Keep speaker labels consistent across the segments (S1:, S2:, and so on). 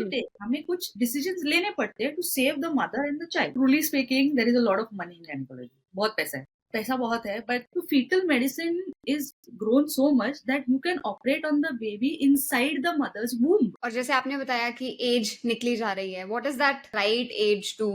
S1: to take. हमें कुछ decisions लेने पड़ते हैं to save the mother and the child. Truly speaking, there is a lot of money in gynecology. बहुत पैसा है. पैसा बहुत है, but to fetal medicine is grown so much that you can operate on the baby inside the mother's womb.
S2: और जैसे आपने बताया कि एज निकली जा रही है, what is that right age to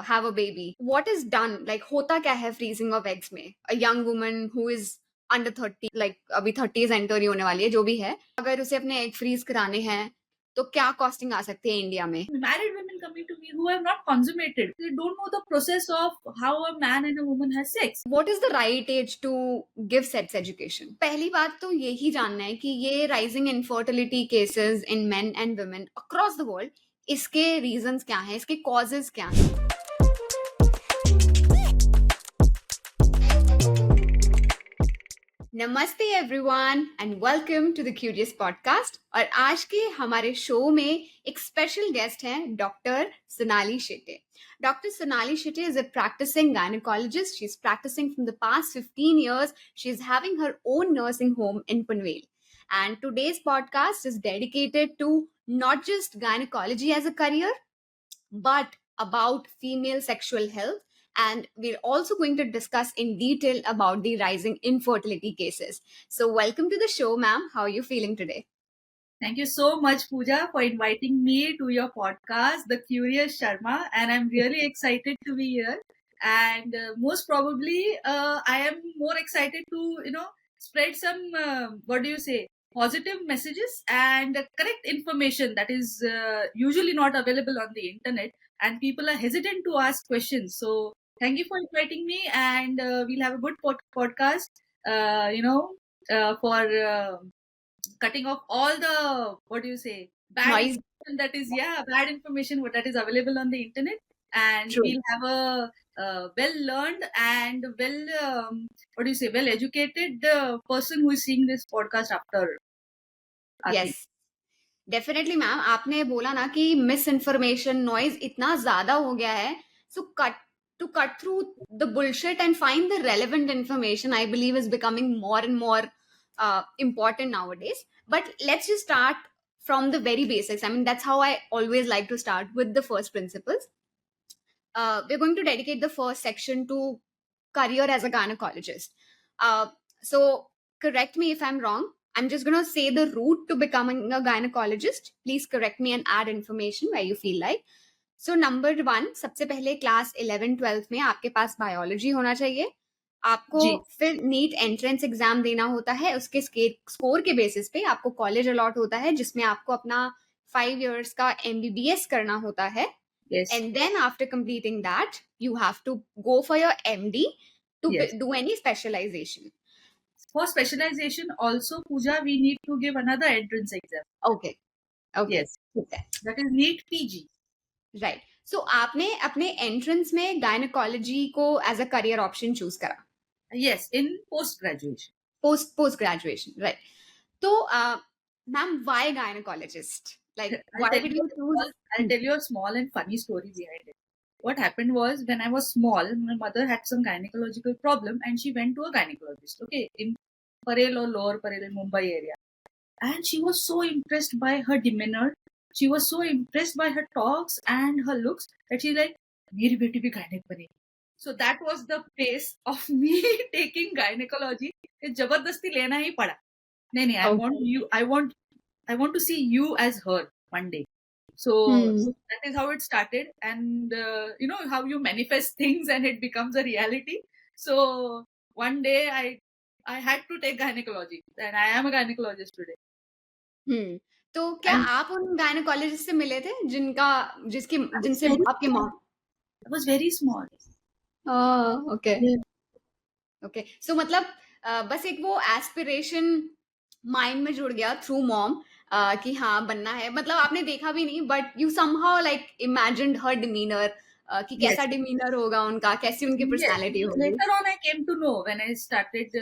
S2: have a baby? What is done, like होता क्या है फ्रीजिंग ऑफ एग्स में? A young woman who is under 30, like अभी 30s एंटर ही होने वाली है, जो भी है, अगर उसे अपने एग फ्रीज कराने हैं तो क्या कॉस्टिंग आ सकती है इंडिया में?
S1: Married women coming to me who have not consummated, they don't know the process of how a man and a woman has sex.
S2: What is the right age to give sex education? पहली बात तो यही जानना है कि ये rising infertility cases in men and women across the world, इसके reasons क्या हैं, इसके कॉजेज क्या हैं? नमस्ते everyone and welcome to the curious podcast. और आज के हमारे शो में एक स्पेशल गेस्ट हैं doctor Sonali Shete. Dr. Sonali Shetty is a practicing gynecologist. She's practicing from the past 15 years. She's having her own nursing home in Panvel. And today's podcast is dedicated to not just gynecology as a career, but about female sexual health. And we're also going to discuss in detail about the rising infertility cases. So welcome to the show, ma'am. How are you feeling today?
S1: Thank you so much, Pooja, for inviting me to your podcast, The Curious Sharma, and I'm really excited to be here. And most probably, I am more excited to, spread some, positive messages and correct information that is usually not available on the internet, and people are hesitant to ask questions. So thank you for inviting me, and we'll have a good podcast, for... cutting off all the bad
S2: Noise.
S1: information bad information that is available on the internet, and
S2: True.
S1: we'll have a well learned and well educated person who is seeing this podcast after
S2: Yes. Definitely ma'am, आपने बोला ना कि miss information, noise इतना ज्यादा हो गया है, सो cut through the bullshit and find the relevant information, I believe is becoming more and more important nowadays. But let's just start from the very basics. I mean, that's how I always like to start, with the first principles. We're going to dedicate the first section to career as a gynecologist. So correct me if I'm wrong. I'm just going to say the route to becoming a gynecologist. Please correct me and add information where you feel like. So number 1, सबसे पहले class 11-12 में आपके पास biology होना चाहिए। आपको फिर NEET entrance exam देना होता है, उसके स्कोर के बेसिस पे आपको कॉलेज अलॉट होता है, जिसमें आपको अपना 5 years का MBBS करना होता है.
S1: Yes.
S2: And then after completing that, you have to go for your MD to do any specialization.
S1: For specialization also, Pooja, we need to give another entrance exam.
S2: Okay.
S1: Yes. That is NEET PG.
S2: Right. So आपने अपने entrance में gynaecology को as a career option choose करा?
S1: Yes, in post graduation.
S2: Post graduation, right. So ma'am, why gynecologist? Like, why did you choose?
S1: I'll tell you a small and funny story behind it. What happened was, when I was small, my mother had some gynecological problem and she went to a gynecologist, okay, in Parel or Lower Parel in Mumbai area. And she was so impressed by her demeanor, she was so impressed by her talks and her looks that she's like, मेरी बेटी भी gynaec बनेगी. So that was the pace of me taking gynecology. जबरदस्ती लेना ही पड़ा. नहीं, I want to see you as her one day. So that is how it started, and you know how you manifest things and it becomes a reality. So one day I had to take gynecology, and I am a gynecologist today.
S2: तो क्या आप उन gynaecologist से मिले थे जिनसे आपकी माँ?
S1: I was very small.
S2: Okay. So मतलब बस एक वो एस्पिरेशन माइंड में जुड़ गया थ्रू मॉम कि हाँ बनना है. मतलब आपने देखा भी नहीं, but you somehow like imagined her demeanour कि कैसा डिमीनर होगा उनका, कैसी उनकी पर्सनालिटी होगी.
S1: Later on, I came to know when I started,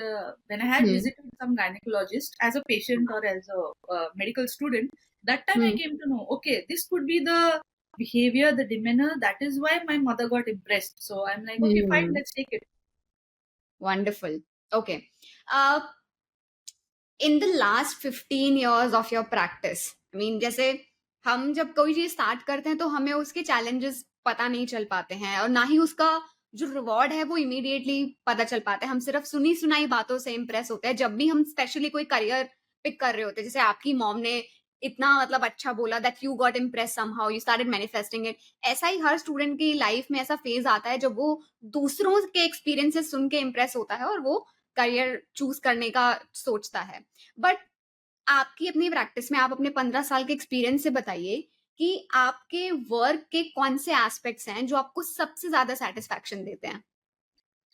S1: when I had visited some gynecologist as a patient or as a medical student. That time I came to know, okay, this could be the behavior, the demeanor. That is why my mother got impressed. So I'm like, okay, fine, let's take it.
S2: Wonderful. Okay. In the last 15 years of your practice, I mean, जैसे हम जब कोई चीज start करते हैं तो हमें उसके चैलेंजेस पता नहीं चल पाते हैं और ना ही उसका जो रिवॉर्ड है वो इमीडिएटली पता चल पाता है। हम सिर्फ सुनी सुनाई बातों से इम्प्रेस होते हैं जब भी हम स्पेशली कोई करियर पिक कर रहे होते हैं। जैसे आपकी मॉम ने इतना मतलब अच्छा बोला that you got impress somehow, you started manifesting it. ऐसा ही हर स्टूडेंट की लाइफ में ऐसा फेज आता है जब वो दूसरों के एक्सपीरियंसेस सुन के इम्प्रेस होता है और वो करियर चूज करने का सोचता है। बट आपकी अपनी प्रैक्टिस में आप अपने 15 साल के एक्सपीरियंस से बताइए कि आपके वर्क के कौन से एस्पेक्ट्स हैं जो आपको सबसे ज्यादा सेटिस्फैक्शन देते हैं?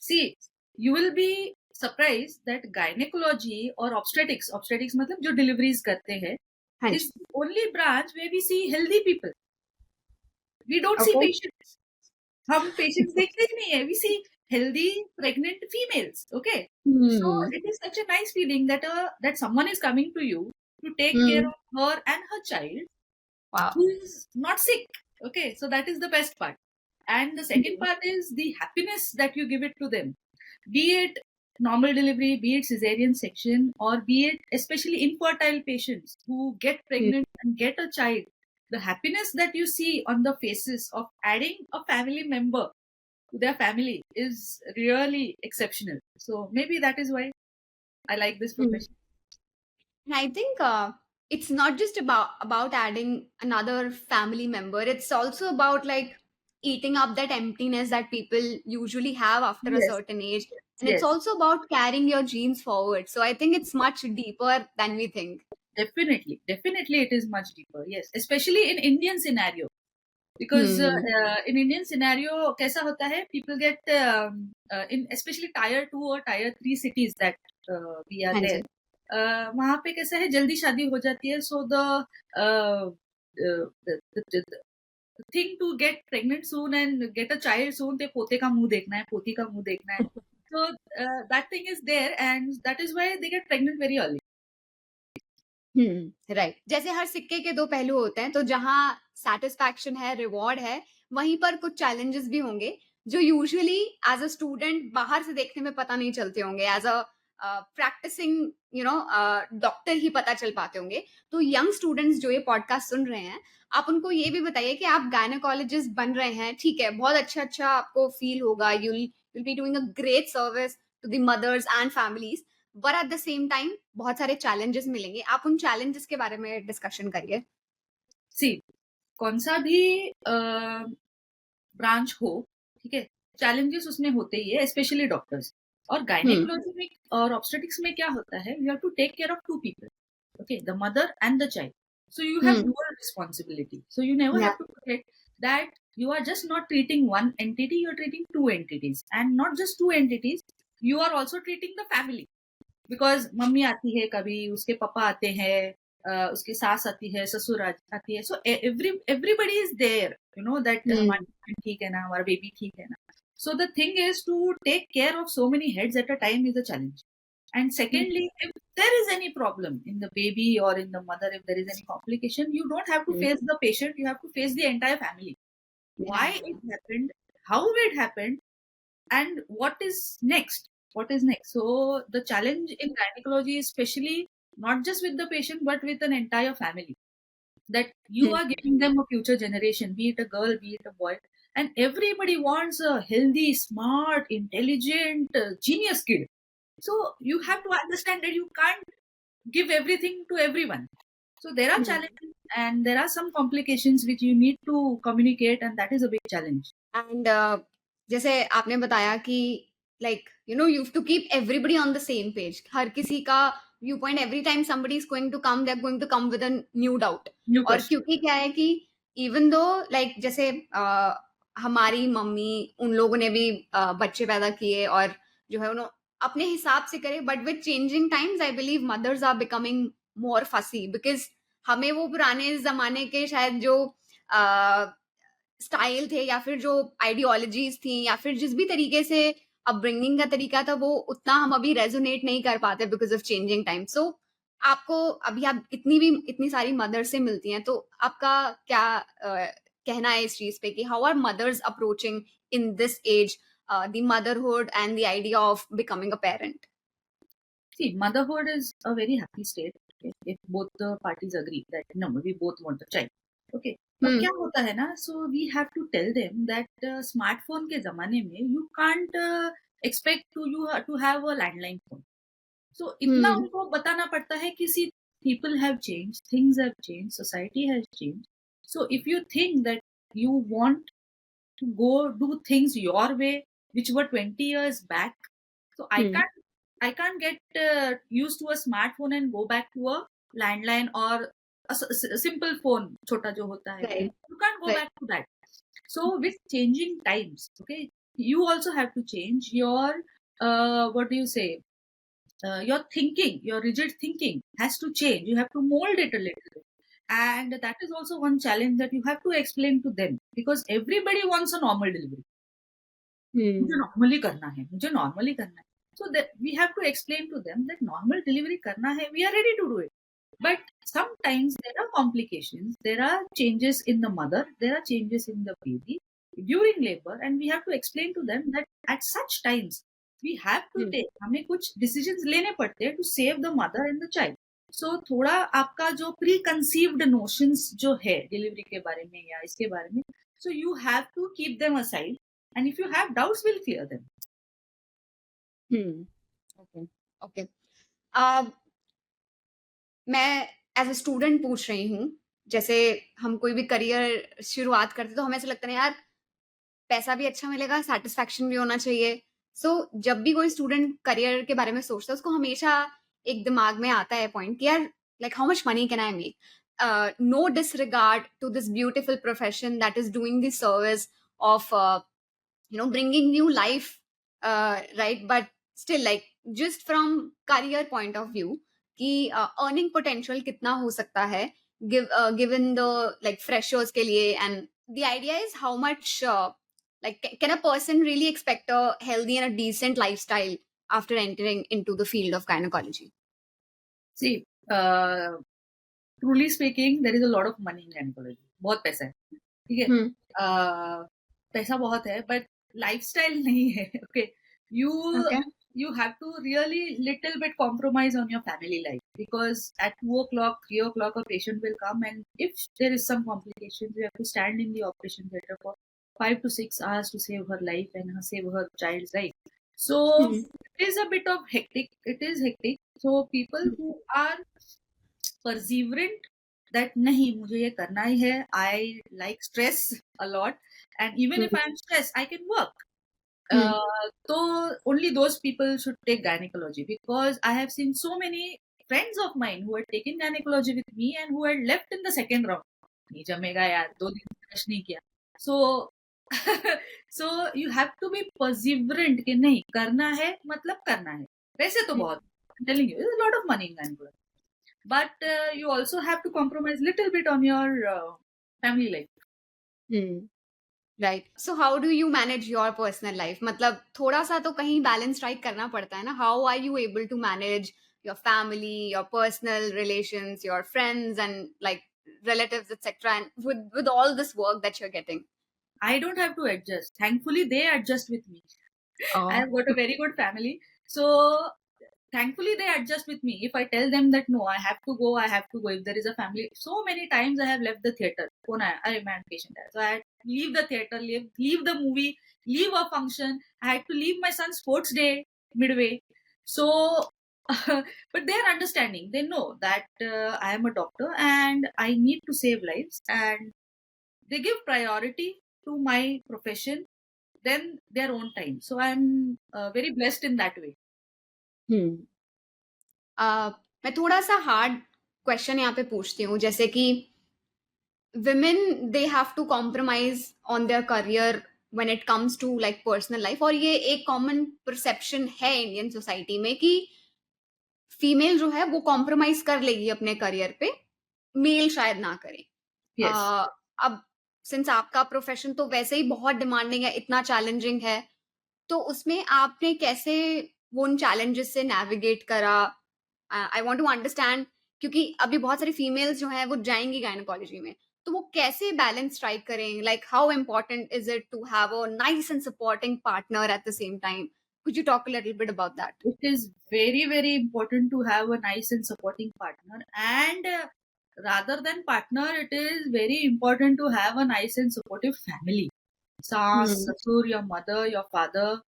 S1: See, you will be surprised that gynecology or obstetrics मतलब जो डिलीवरीज करते हैं,
S2: हाँ
S1: is
S2: जी।
S1: the only branch where we see healthy people. We don't see
S2: okay.
S1: patients. हम पेशेंट्स देखते ही नहीं है. We see healthy pregnant females. Okay, so
S2: hmm.
S1: it is such a nice feeling that that someone is coming to you to take care
S2: hmm.
S1: of her and her child
S2: वाह।
S1: who is not sick. Okay, so that is the best part. And the second part is the happiness that you give it to them, be it normal delivery, be it cesarean section, or be it especially infertile patients who get pregnant and get a child. The happiness that you see on the faces of adding a family member to their family is really exceptional. So maybe that is why I like this profession.
S2: And I think it's not just about adding another family member. It's also about like eating up that emptiness that people usually have after a
S1: Yes,
S2: certain age. And it's
S1: yes.
S2: also about carrying your genes forward. So I think it's much deeper than we think.
S1: Definitely it is much deeper. Yes, especially in Indian scenario, because
S2: Hmm.
S1: in Indian scenario कैसा होता है, people get in especially tier 2 or tier 3 cities that we are
S2: हाँ
S1: there.
S2: जी।
S1: वहाँ पे कैसा है, जल्दी शादी हो जाती है, so the thing to get pregnant soon and get a child soon, ते पोते का मुंह देखना है, पोती का मुंह देखना है. So that thing is there, and that is why they get pregnant very early.
S2: Right. जैसे हर सिक्के के दो पहलू होते हैं, तो जहाँ सैटिस्फैक्शन है, रिवॉर्ड है, वहीं पर कुछ चैलेंजेस भी होंगे जो यूजुअली एज अ स्टूडेंट बाहर से देखने में पता नहीं चलते होंगे। एज अ प्रैक्टिसिंग डॉक्टर ही पता चल पाते होंगे। तो यंग स्टूडेंट्स जो ये पॉडकास्ट सुन रहे हैं, आप उनको ये भी बताइए कि आप गायनेकोलॉजिस्ट बन रहे हैं, ठीक है, बहुत अच्छा अच्छा आपको फील होगा, you'll be doing a great service to the mothers and families, but at the same time बहुत सारे चैलेंजेस मिलेंगे। आप उन चैलेंजेस के बारे में डिस्कशन करिए।
S1: See, कौन सा भी ब्रांच हो, ठीक है, चैलेंजेस उसमें होते ही है, स्पेशली डॉक्टर्स. और गायनेकोलॉजी में और ऑब्स्टेटिक्स में क्या होता है, you have to take care of two people. Okay, the mother and the child. So you have dual responsibility. So you never
S2: या।
S1: have to forget that you are just not treating one entity, you're treating two entities. And not just two entities, you are also treating the family. Because mummy आती है कभी, उसके पापा आते हैं, उसकी सास आती है, ससुर आती है. So everybody is there, you know, that हमारी बहन ठीक है ना, हमारा बेबी ठीक है ना. So the thing is to take care of so many heads at a time is a challenge. And secondly, if there is any problem in the baby or in the mother, if there is any complication, you don't have to face the patient, you have to face the entire family. Why it happened, how it happened, and what is next. So the challenge in gynecology is especially not just with the patient but with an entire family, that you are giving them a future generation, be it a girl, be it a boy, and everybody wants a healthy, smart, intelligent, genius kid. So you have to understand that you can't give everything to everyone. So there are challenges and there are some complications which you need to communicate, and that is a big challenge.
S2: And जैसे आपने बताया कि like you have to keep everybody on the same page. हर किसी का viewpoint, every time somebody is going to come, they're going to come with a new doubt।
S1: New
S2: और
S1: question.
S2: क्योंकि क्या है कि इवन दो लाइक जैसे हमारी मम्मी उन लोगों ने भी बच्चे पैदा किए और जो है उन्होंने अपने हिसाब से करे, but with changing times I believe mothers are becoming more fussy because हमें वो पुराने जमाने के शायद जो स्टाइल थे या फिर जो आइडियोलॉजीज थी या फिर जिस भी तरीके से अपब्रिंगिंग का तरीका था वो उतना हम अभी रेजोनेट नहीं कर पाते बिकॉज ऑफ चेंजिंग टाइम। सो आपको अभी आप इतनी सारी मदर से मिलती हैं, तो आपका क्या कहना है इस चीज पे कि how are mothers approaching in this as the motherhood and the idea of becoming a parent?
S1: See, motherhood is a very happy state, okay, if both the parties agree that no, we both want a child. Okay अब
S2: hmm
S1: क्या होता है ना, so we have to tell them that smartphone के जमाने में you can't expect to have a landline phone. So इतना
S2: hmm
S1: उनको बताना पड़ता है कि see people have change, things have change, society has change. So if you think that you want to go do things your way which were 20 years back, so
S2: hmm
S1: I can't get used to a smartphone and go back to a landline or a simple phone chota jo hota hai,
S2: right
S1: you can't go
S2: right
S1: back to that. So with changing times, okay, you also have to change your what do you say, your thinking, your rigid thinking has to change. You have to mold it a little bit. And that is also one challenge that you have to explain to them, because everybody wants a normal delivery. मुझे
S2: हम्म
S1: normally करना है, मुझे normally करना है. So that we have to explain to them that normal delivery करना है, we are ready to do it. But sometimes there are complications, there are changes in the mother, there are changes in the baby during labor, and we have to explain to them that at such times we have to
S2: hmm
S1: take, हमें कुछ decisions लेने पड़ते हैं to save the mother and the child. So थोड़ा आपका जो preconceived notions जो है डिलीवरी के बारे में या इसके बारे में, so you have to keep them aside, and if you have doubts, we'll clear them.
S2: Okay okay अब मैं एज अ स्टूडेंट पूछ रही हूँ जैसे हम कोई भी करियर शुरुआत करते तो हमें ऐसा लगता है यार पैसा भी अच्छा मिलेगा सेटिस्फैक्शन भी होना चाहिए सो जब भी कोई स्टूडेंट करियर के बारे में सोचता है उसको हमेशा एक दिमाग में आता है पॉइंट कि यार like how much money can I make no disregard to this beautiful profession that is doing the service of bringing new life right but still like just from career point of view कि earning potential कितना हो सकता है given the like freshers के लिए and the idea is how much like can a person really expect a healthy and a decent lifestyle after entering into the field of gynecology.
S1: See, truly speaking, there is a lot of money in gynecology. बहुत पैसा है, ठीक है.
S2: Hmm.
S1: पैसा बहुत है, but lifestyle नहीं है. Okay, you
S2: Okay.
S1: you have to really little bit compromise on your family life, because at 2 o'clock, 3 o'clock, a patient will come, and if there is some complications, you have to stand in the operation theater for 5 to 6 hours to save her life and save her child's life. So
S2: Hmm.
S1: it is a bit of hectic. It is hectic. So people who are perseverant that nahi mujhe ye karna hi hai, I like stress a lot, and even if
S2: Hmm.
S1: I am stressed I can work.
S2: Hmm.
S1: So only those people should take gynecology, because I have seen so many friends of mine who had taken gynecology with me and who had left in the second round. नहीं जमेगा यार, 2 दिन brush नहीं किया. So so you have to be perseverant कि नहीं करना है मतलब करना है. वैसे तो बहुत, I'm telling you, there's a lot of money in gynecology, but you also have to compromise little bit on your family life.
S2: Hmm. Right so how do you manage your personal life मतलब थोड़ा सा तो कहीं balance strike करना पड़ता है ना how are you able to manage your family your personal relations your friends and like relatives etc and with all this work that you're getting.
S1: I don't have to adjust. Thankfully, they adjust with me. I
S2: Oh.
S1: have got a very good family. So thankfully they adjust with me. If I tell them that no, I have to go, I have to go. If there is a family, so many times I have left the theater. Phone I man patient hai. So I had to leave the theater, leave the movie, leave a function. I had to leave my son's sports day midway. So but they are understanding. They know that I am a doctor and I need to save lives, and they give priority to my profession than their own time. So I'm very blessed in that way.
S2: हम्म मैं थोड़ा सा hard question यहाँ पे पूछती हूँ जैसे कि women they have to compromise on their career when it comes to like personal life और ये एक कॉमन परसेप्शन है इंडियन सोसाइटी में कि फीमेल जो है वो कॉम्प्रोमाइज कर लेगी अपने करियर पे मेल शायद ना करे
S1: Yes.
S2: अब सिंस आपका प्रोफेशन तो वैसे ही बहुत डिमांडिंग है इतना चैलेंजिंग है तो उसमें आपने कैसे वो उन चैलेंजेस से नेविगेट करा आई वांट टू अंडरस्टैंड क्योंकि अभी बहुत सारी फीमेल्स जो हैं वो जाएंगी गायनोकोलॉजी में तो वो कैसे बैलेंस स्ट्राइक करें like how important is it to have a nice and supporting partner at the same time could you talk a little bit about that.
S1: It is very, very important to have a nice and supporting partner. And rather than partner, it is very important to have a nice and supportive family. Saas, Sasur, your mother, your father,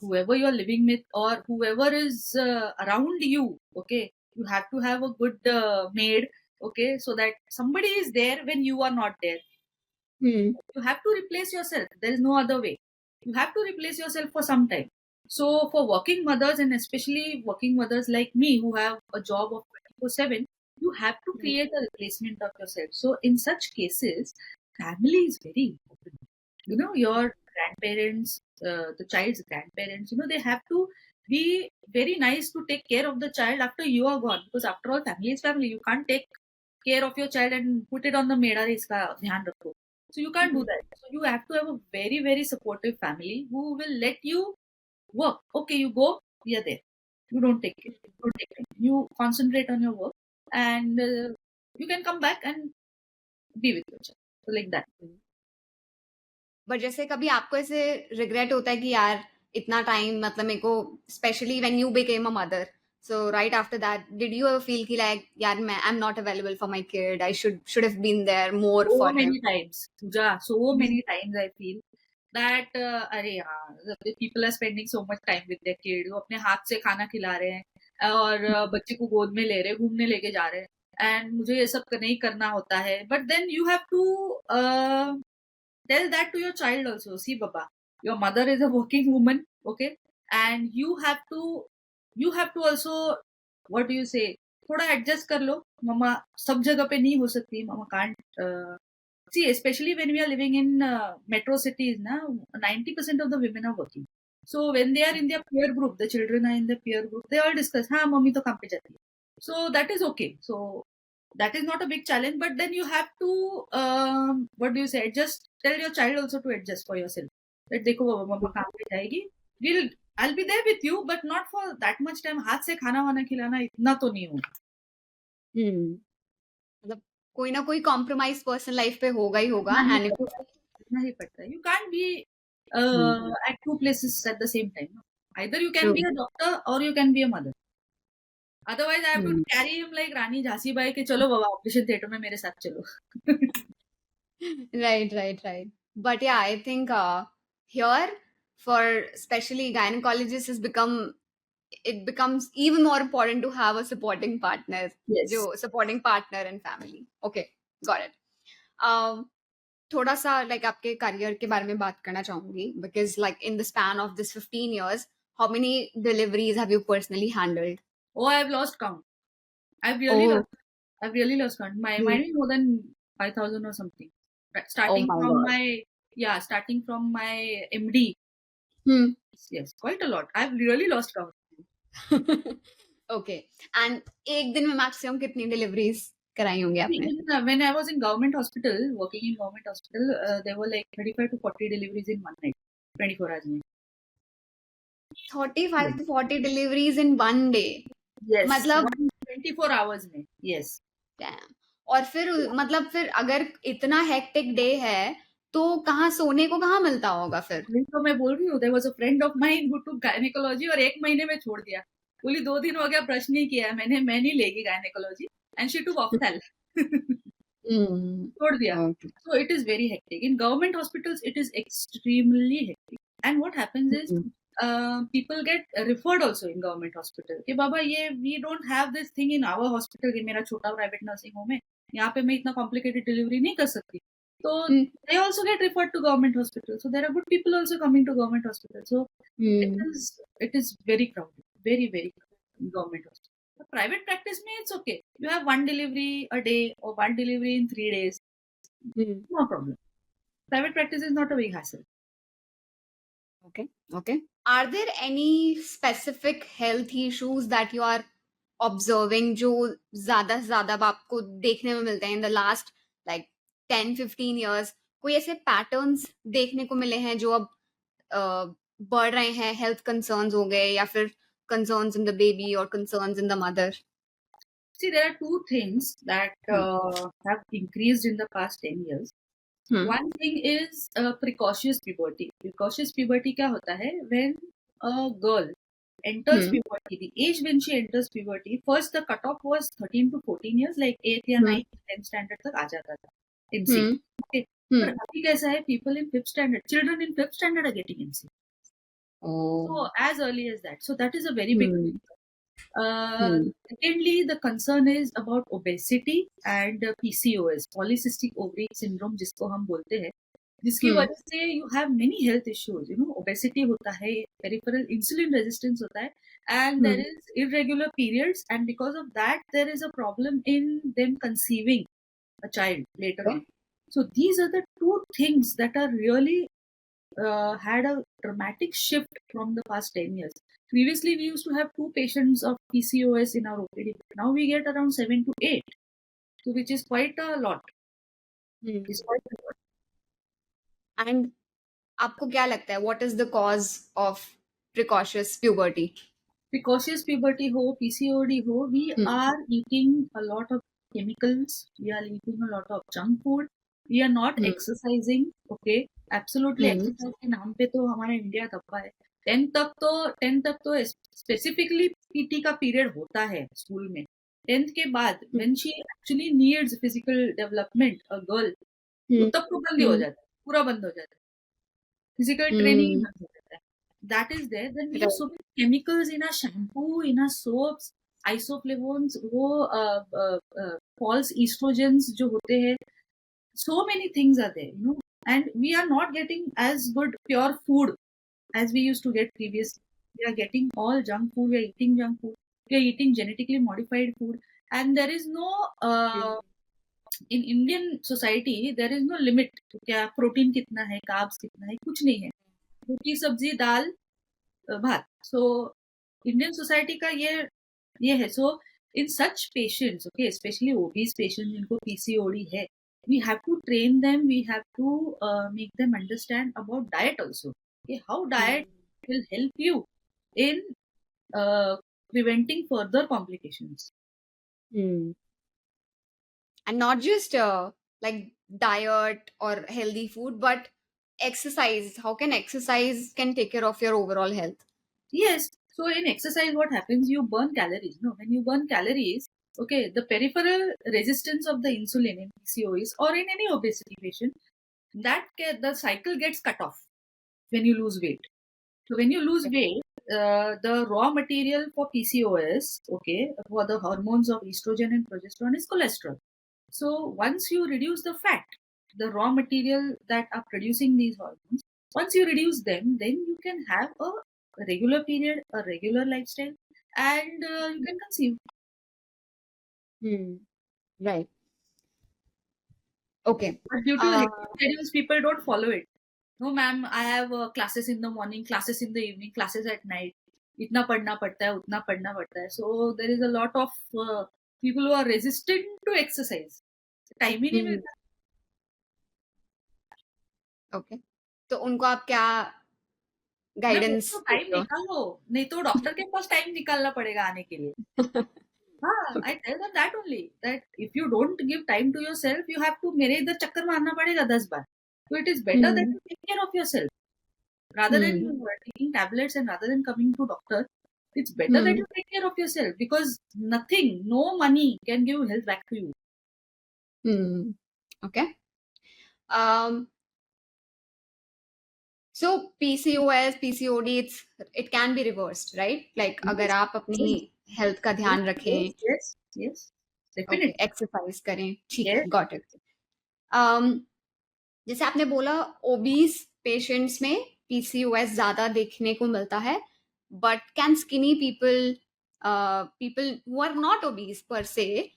S1: whoever you're living with, or whoever is around you, okay? You have to have a good maid, okay? So that somebody is there when you are not there. You have to replace yourself. There is no other way. You have to replace yourself for some time. So for working mothers, and especially working mothers like me who have a job of 24/7, you have to create a replacement of yourself. So in such cases, family is very important. You know, your grandparents, the child's grandparents, you know, they have to be very nice to take care of the child after you are gone. Because after all, family is family. You can't take care of your child and put it on the maid, "Arey, iska dhyan rakho." So you can't do that. So you have to have a very, very supportive family who will let you work. Okay, you go, we are there. You don't take it. Don't take it. You concentrate on your work, and you can come back and be with your child. So like that.
S2: But जैसे कभी आपको ऐसे regret होता है कि यार इतना time मतलब मेरे को specially when you became a mother so right after that did you ever feel कि लाइक यार मैं I am not available for my kid I should have been there more
S1: So
S2: for him
S1: many times, Pooja, so many times I feel that अरे यार, the people are spending so much time with their kid. वो अपने हाथ से खाना खिला रहे हैं और बच्चे को गोद में ले रहे हैं, घूमने लेके जा रहे हैं, एंड मुझे ये सब नहीं करना होता है. But then you have to tell that to your child also. See, Baba, your mother is a working woman, okay, and you have to also, what do you say, थोड़ा एडजस्ट कर लो. मम्मा सब जगह पे नहीं हो सकती. मम्मा can't see, especially when we are living in metro cities, na, 90% of the women are working. So when they are in their peer group, the children are in the peer group, they all discuss, हाँ mummy तो काम पे जाती है. So that is okay. So that is not a big challenge, but then you have to what do you say, just tell your child also to adjust for yourself. That देखो बाबा, मम्मा काम पे जाएगी, I'll be there with you, but not for that much time. हाथ से खाना वाना खिलाना इतना तो नहीं होगा.
S2: मतलब कोई ना कोई कॉम्प्रोमाइज पर्सनल लाइफ पे होगा ही होगा
S1: करना ही
S2: एंड
S1: पड़ता है, करना ही पड़ता है. You can't be at two places at the same time. Either you can
S2: true
S1: be a doctor or you can be a mother. Otherwise, I have to carry him like Rani Jhansi Bai के चलो बाबा operation theatre में मेरे साथ चलो.
S2: Right. But yeah, I think here for especially gynecologists it becomes even more important to have a supporting partner,
S1: Yes.
S2: जो supporting partner and family. Okay, got it. थोड़ा सा like आपके career के बारे में बात करना चाहूंगी because like in the span of this 15 years, how many deliveries have you personally handled?
S1: Oh, I've lost count. I've
S2: Oh,
S1: really lost count. Might be more than 5,000 or something. Right,
S2: oh my God.
S1: Starting from my MD.
S2: Hmm.
S1: Yes, quite a lot. I've really lost count.
S2: Okay. And एक दिन में maximum कितनी deliveries कराई होंगी आपने?
S1: When I was in government hospital, working in government hospital, there were like 35 to 40 deliveries in one night, 24 hours में.
S2: 35 to 40 deliveries in one day.
S1: Yes.
S2: मतलब
S1: 24 hours में. Yes.
S2: damn. और फिर मतलब फिर अगर इतना हेक्टिक डे है तो कहाँ सोने को कहाँ मिलता होगा फिर?
S1: वही तो मैं बोल रही हूँ. There was a friend of mine who took gynecology और 1 महीने में छोड़ दिया. बोली 2 दिन हो गया, ब्रश नहीं किया है मैंने, मैं नहीं लेगी gynecology, and she took opthal. छोड़ दिया.
S2: Okay.
S1: So it is very hectic. In government hospitals, it is extremely hectic. And what happens is, people get referred also in government hospital. कि बाबा ये we don't have this thing in our hospital. कि मेरा छोटा private nursing home है, यहाँ पे मैं इतना complicated delivery नहीं कर सकती. So they also get referred to government hospital. So there are good people also coming to government hospital. So it is very crowded, very very crowded in government hospital. Private practice में it's okay. You have one delivery a day or one delivery in 3 days. No problem. Private practice is not a big hassle.
S2: Okay. Are there any specific health issues that you are observing जो ज्यादा से ज्यादा अब आपको देखने में मिलते हैं in the last like 10-15 years? कोई ऐसे patterns देखने को मिले हैं जो अब बढ़ रहे हैं, health concerns हो गए या फिर concerns in the baby or concerns in the mother?
S1: See, there are two things that have increased in the past 10 years. One thing is precocious puberty. Precocious puberty क्या होता है? When a girl enters puberty, the age when she enters puberty, first the cutoff was 13 to 14 years, like 8th या 9th 10th standard तक आ जाता था MC. Okay. पर अभी कैसा है, people in 5th standard, children in 5th standard are getting MC. So as early as that. So that is a very big concern. Secondly, the concern is about obesity and PCOS, polycystic ovary syndrome, जिसको हम बोलते हैं, जिसकी वजह से you have many health issues. You know, obesity होता है, peripheral insulin resistance होता है, and there is irregular periods, and because of that, there is a problem in them conceiving a child later on. So these are the two things that are really had a dramatic shift from the past 10 years. Previously, we used to have 2 patients of PCOS in our OPD. Now we get around 7 to 8, so which is quite a lot. It's quite a lot.
S2: And आपको क्या लगता है, what is the cause of precocious puberty?
S1: Precocious puberty ho, PCOD ho, we are eating a lot of chemicals, we are eating a lot of junk food, we are not exercising. Okay, absolutely. Exercise के नाम पे तो हमारा India दबा है. 10th तक तो specifically PT का पीरियड होता है स्कूल में. 10th के बाद when she actually needs physical development, a girl, तो तब तो बंद हो जाता है, पूरा बंद हो जाता है, फिजिकल ट्रेनिंग बंद हो जाता है. That is there. Then we have so many chemicals in our shampoo, in our soaps, isoflavones, वो false estrogens जो होते हैं, so many things are there, you know, and we are not getting as good pure food as we used to get previously. We are getting all junk food, we are eating junk food, we are eating genetically modified food, and there is no in Indian society there is no limit. क्या protein कितना है, carbs कितना है, कुछ नहीं है, रोटी सब्जी दाल भात. So Indian society का ये है. So in such patients, okay, especially obese patients जिनको PCOD है, we have to train them, we have to make them understand about diet also. Okay, how diet will help you in preventing further complications.
S2: And not just like diet or healthy food, but exercise. How can exercise can take care of your overall health?
S1: Yes. So in exercise, what happens? You burn calories. No, when you burn calories, okay, the peripheral resistance of the insulin in PCOS or in any obesity patient, that the cycle gets cut off when you lose weight. So when you lose weight, the raw material for PCOS, okay, for the hormones of estrogen and progesterone is cholesterol. So once you reduce the fat, the raw material that are producing these hormones, once you reduce them, then you can have a regular period, a regular lifestyle, and you can conceive.
S2: Right. Okay.
S1: But due to hectic schedules, people don't follow it. No, ma'am, I have classes in the morning, classes in the evening, classes at night. इतना पढ़ना पड़ता है, उतना पढ़ना पड़ता है. So there is a lot of people who are resistant to exercise. Time ही नहीं मिलता.
S2: Okay. तो उनको आप क्या गाइडेंस?
S1: टाइम निकालो, नहीं तो डॉक्टर के पास टाइम निकालना पड़ेगा आने के लिए. हाँ, I tell them that only, that if you don't give time to yourself, you have to मेरे इधर चक्कर मारना पड़ेगा 10 बार. So it is better that you take care of yourself rather than taking tablets and rather than coming to doctor. It's better that you take care of yourself, because nothing, no money can give health back to you.
S2: Okay. So PCOS, PCOD, it can be reversed, right? Like अगर आप अपनी health का ध्यान रखें,
S1: yes, definitely,
S2: exercise करें, ठीक है, got it. जैसे आपने बोला obese patients में PCOS ज़्यादा देखने को मिलता है, but can skinny people who are not obese per se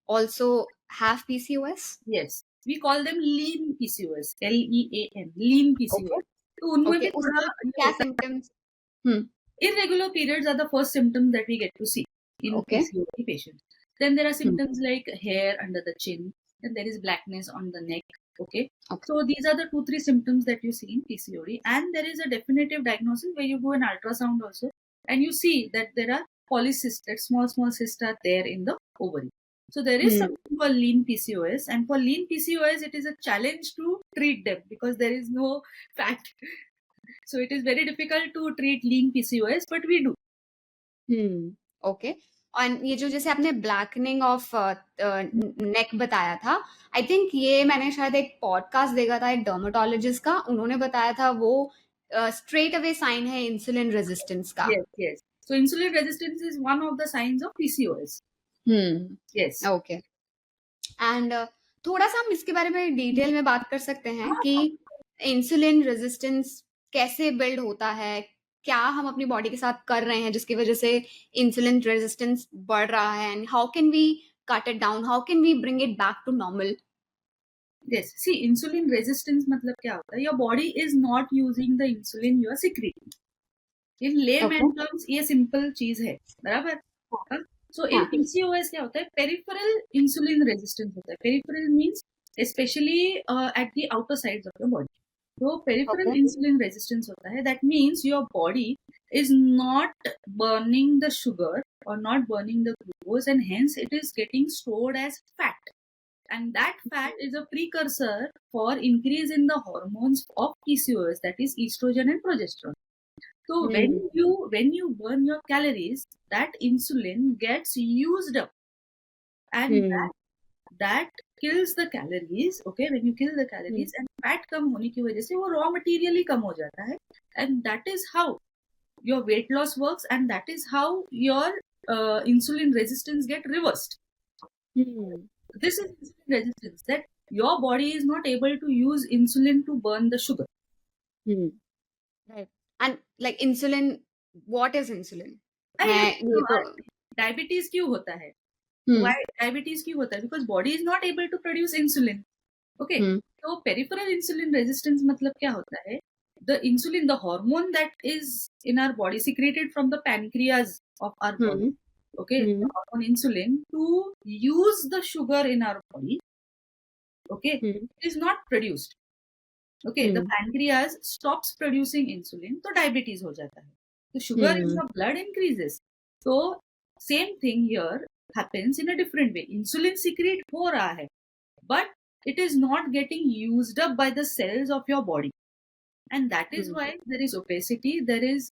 S2: also have PCOS?
S1: Yes, we call them lean PCOS, LEAN, lean PCOS. तो उनमें भी थोड़ा क्या
S2: symptoms?
S1: Irregular periods are the first symptoms that we get to see in PCOD patients. Then there are symptoms like hair under the chin, and there is blackness on the neck. Okay. So these are the 2-3 symptoms that you see in PCOD, and there is a definitive diagnosis where you do an ultrasound also, and you see that there are polycysts, that small cysts are there in the ovary. So there is something called lean PCOS, and for lean PCOS, it is a challenge to treat them because there is no fat. So it is very difficult to treat lean PCOS, but we do.
S2: Okay. और ये जो जैसे आपने blackening of neck बताया था, I think ये मैंने शायद एक पॉडकास्ट देखा था एक डर्मेटोलॉजिस्ट का, उन्होंने बताया था वो स्ट्रेट अवे साइन है इंसुलिन रेजिस्टेंस का।
S1: Yes, yes. So insulin resistance is one of the signs of PCOS. Yes.
S2: Okay. And थोड़ा सा हम इसके बारे में डिटेल में बात कर सकते हैं कि इंसुलिन रेजिस्टेंस कैसे बिल्ड होता है, क्या हम अपनी बॉडी के साथ कर रहे हैं जिसकी वजह से इंसुलिन रेजिस्टेंस बढ़ रहा है, and how can we cut it down, how can we bring it back to normal?
S1: Yes. See, insulin resistance मतलब क्या होता है? Your body is not using the insulin you are secreting. In layman terms, ये simple चीज है, बराबर? हाँ? So in PCOS क्या होता है? Peripheral insulin resistance होता है. Peripheral means especially at the outer sides of your body. So peripheral insulin resistance होता है. That means your body is not burning the sugar or not burning the glucose, and hence it is getting stored as fat. And that fat is a precursor for increase in the hormones of PCOS, that is estrogen and progesterone. So when you burn your calories, that insulin gets used up, and that kills the calories. Okay, when you kill the calories and fat कम होने की वजह से वो raw material ही कम हो जाता है, and that is how your weight loss works, and that is how your insulin resistance get reversed. This is insulin resistance, that your body is not able to use insulin to burn the sugar.
S2: Right. And like insulin, what is insulin?
S1: Diabetes क्यों होता है? Why diabetes क्यों होता है? Because body is not able to produce insulin. Okay. So peripheral insulin resistance मतलब क्या होता है? The insulin, the hormone that is in our body secreted from the pancreas of our body. Okay, the hormone insulin to use the sugar in our body. Okay, it is not produced. Okay, the pancreas stops producing insulin, तो diabetes हो जाता है. So sugar in the blood increases. So same thing here happens in a different way. Insulin secrete हो रहा है, but it is not getting used up by the cells of your body, and that is why there is obesity. There is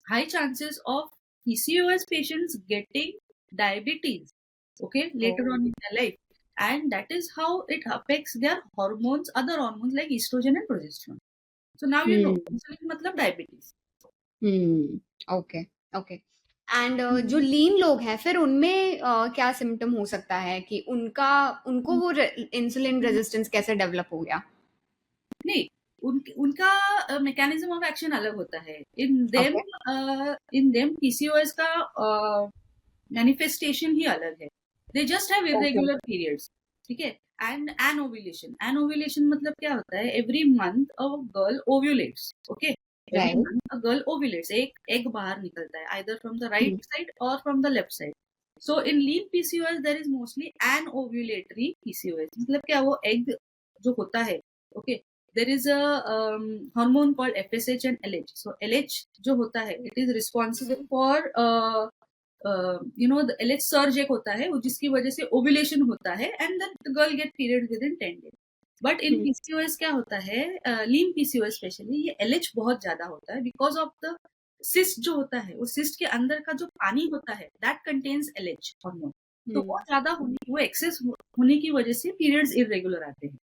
S1: high chances of PCOS patients getting diabetes, okay, later on in their life, and that is how it affects their hormones, other hormones like estrogen and progesterone. So now you know insulin मतलब diabetes.
S2: Okay okay. And जो लीन लोग हैं फिर उनमें क्या symptom हो सकता है कि उनको वो इंसुलिन रेजिस्टेंस कैसे डेवलप हो गया?
S1: नहीं, उनका मैकेनिज्म ऑफ एक्शन अलग होता है. इन देम PCOS का मैनिफेस्टेशन ही अलग है. They just have irregular periods, ठीक है. एंड एनोव्यूलेशन मतलब क्या होता है? Every month a girl ovulates. Okay, every month a girl ovulates. एक एग बाहर निकलता है, either from the right side और from the left side. So in lean PCOS there is mostly anovulatory PCOS. मतलब क्या, वो egg जो होता है, okay, there is a hormone called FSH and LH. So LH जो होता है, it is responsible for the LH surge एक होता है जिसकी वजह से ovulation होता है, and then the girl get period within 10 days. But in PCOS क्या होता है, lean PCOS especially, ये LH बहुत ज्यादा होता है because of the cyst जो होता है, वो cyst के अंदर का जो पानी होता है, that contains LH hormone. तो वो ज्यादा वो excess होने की वजह से periods irregular आते हैं.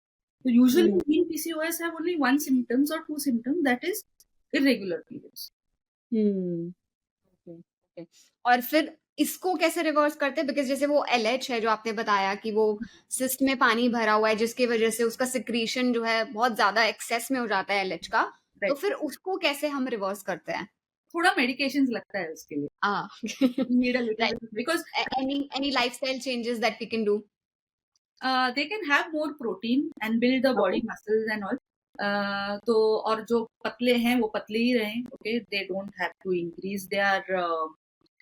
S1: So usually lean PCOS have only one symptoms or two symptoms, that is irregular periods.
S2: Okay. और फिर इसको कैसे रिवर्स करते हैं? बिकॉज जैसे वो LH है जो आपने बताया कि वो सिस्ट में पानी भरा हुआ है जिसकी वजह से उसका सिक्रीशन जो है बहुत ज्यादा एक्सेस में हो जाता है LH का. तो फिर उसको कैसे हम रिवर्स करते हैं?
S1: थोड़ा मेडिकेशंस लगता है उसके लिए. Need a little bit, because
S2: any lifestyle changes that we can do?
S1: They can have more protein and build the body muscles and all. तो और जो पतले हैं वो पतले ही रहें. Okay, they don't have to increase their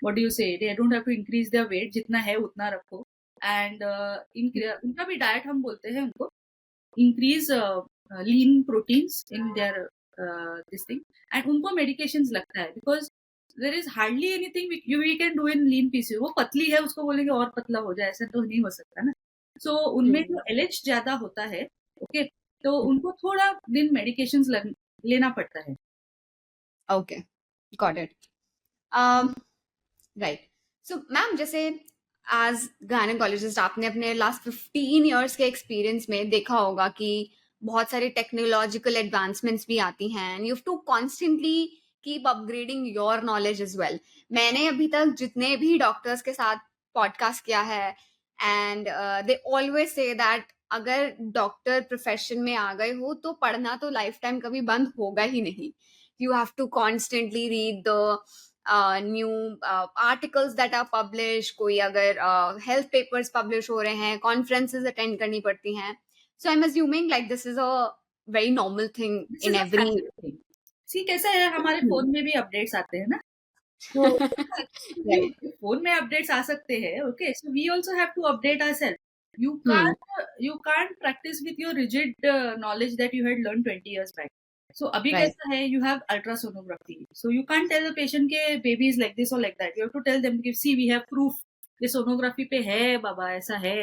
S1: what do you say? They don't have to increase their weight. जितना है उतना रखो. And उनका भी डाइट हम बोलते हैं उनको increase lean proteins in their this thing. And उनको medications लगता है because there is hardly anything we can do in lean PCOS. वो पतली है, उसको बोलेंगे और पतला हो जाए, ऐसा तो नहीं हो सकता ना. सो उनमें जो LH ज्यादा होता है, ओके, तो उनको थोड़ा दिन मेडिकेशंस लेना पड़ता है.
S2: Okay, got it. Right. So ma'am, जैसे एज गायनेकोलॉजिस्ट आपने अपने लास्ट 15 इयर्स के एक्सपीरियंस में देखा होगा कि बहुत सारी टेक्नोलॉजिकल एडवांसमेंट्स भी आती हैं, and you have to constantly keep upgrading your knowledge as well. मैंने अभी तक जितने भी डॉक्टर्स के साथ पॉडकास्ट किया है, and they always say that अगर डॉक्टर प्रोफेशन में आ गए हो तो पढ़ना तो लाइफ टाइम कभी बंद होगा ही नहीं. You have to constantly read the new articles that are publish, कोई अगर हेल्थ पेपर्स पब्लिश हो रहे हैं, कॉन्फ्रेंसेस अटेंड करनी पड़ती हैं. So I am assuming like this is a very normal thing
S1: this
S2: in
S1: is a
S2: every.
S1: Fact thing. See कैसा है, हमारे फोन में भी अपडेट्स आते हैं ना, तो
S2: राइट.
S1: फोन में अपडेट्स आ सकते हैं. Okay, so we also have to update ourselves. You
S2: hmm.
S1: can't practice with your rigid knowledge that you had learned 20 years back. So अभी
S2: राइट.
S1: कैसा है, you have ultrasonography. So you can't tell the patient के baby is like this or like that. You have to tell them कि see we have proof. ये sonography पे है बाबा, ऐसा है.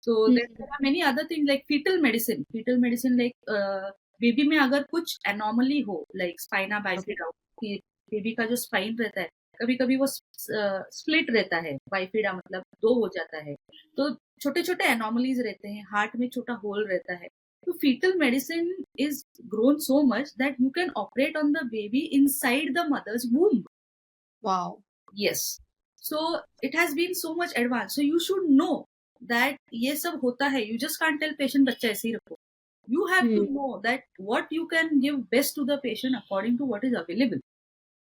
S1: So there are many other things like fetal medicine. Fetal medicine like baby में अगर कुछ anomaly हो like spina bifida, कि baby का जो spine रहता है कभी कभी वो स्प्लिट रहता है, बाइफिडा मतलब दो हो जाता है, तो छोटे छोटे एनॉमलीज रहते हैं, हार्ट में छोटा होल रहता है. तो foetal medicine is grown so much that you can operate on the baby inside the mother's womb.
S2: Wow.
S1: Yes, so it has been so much advance. So you should know that ये सब होता है. You just can't tell patient बच्चा ऐसे ही रखो. You have to know that what you can give best to the patient according to what is available.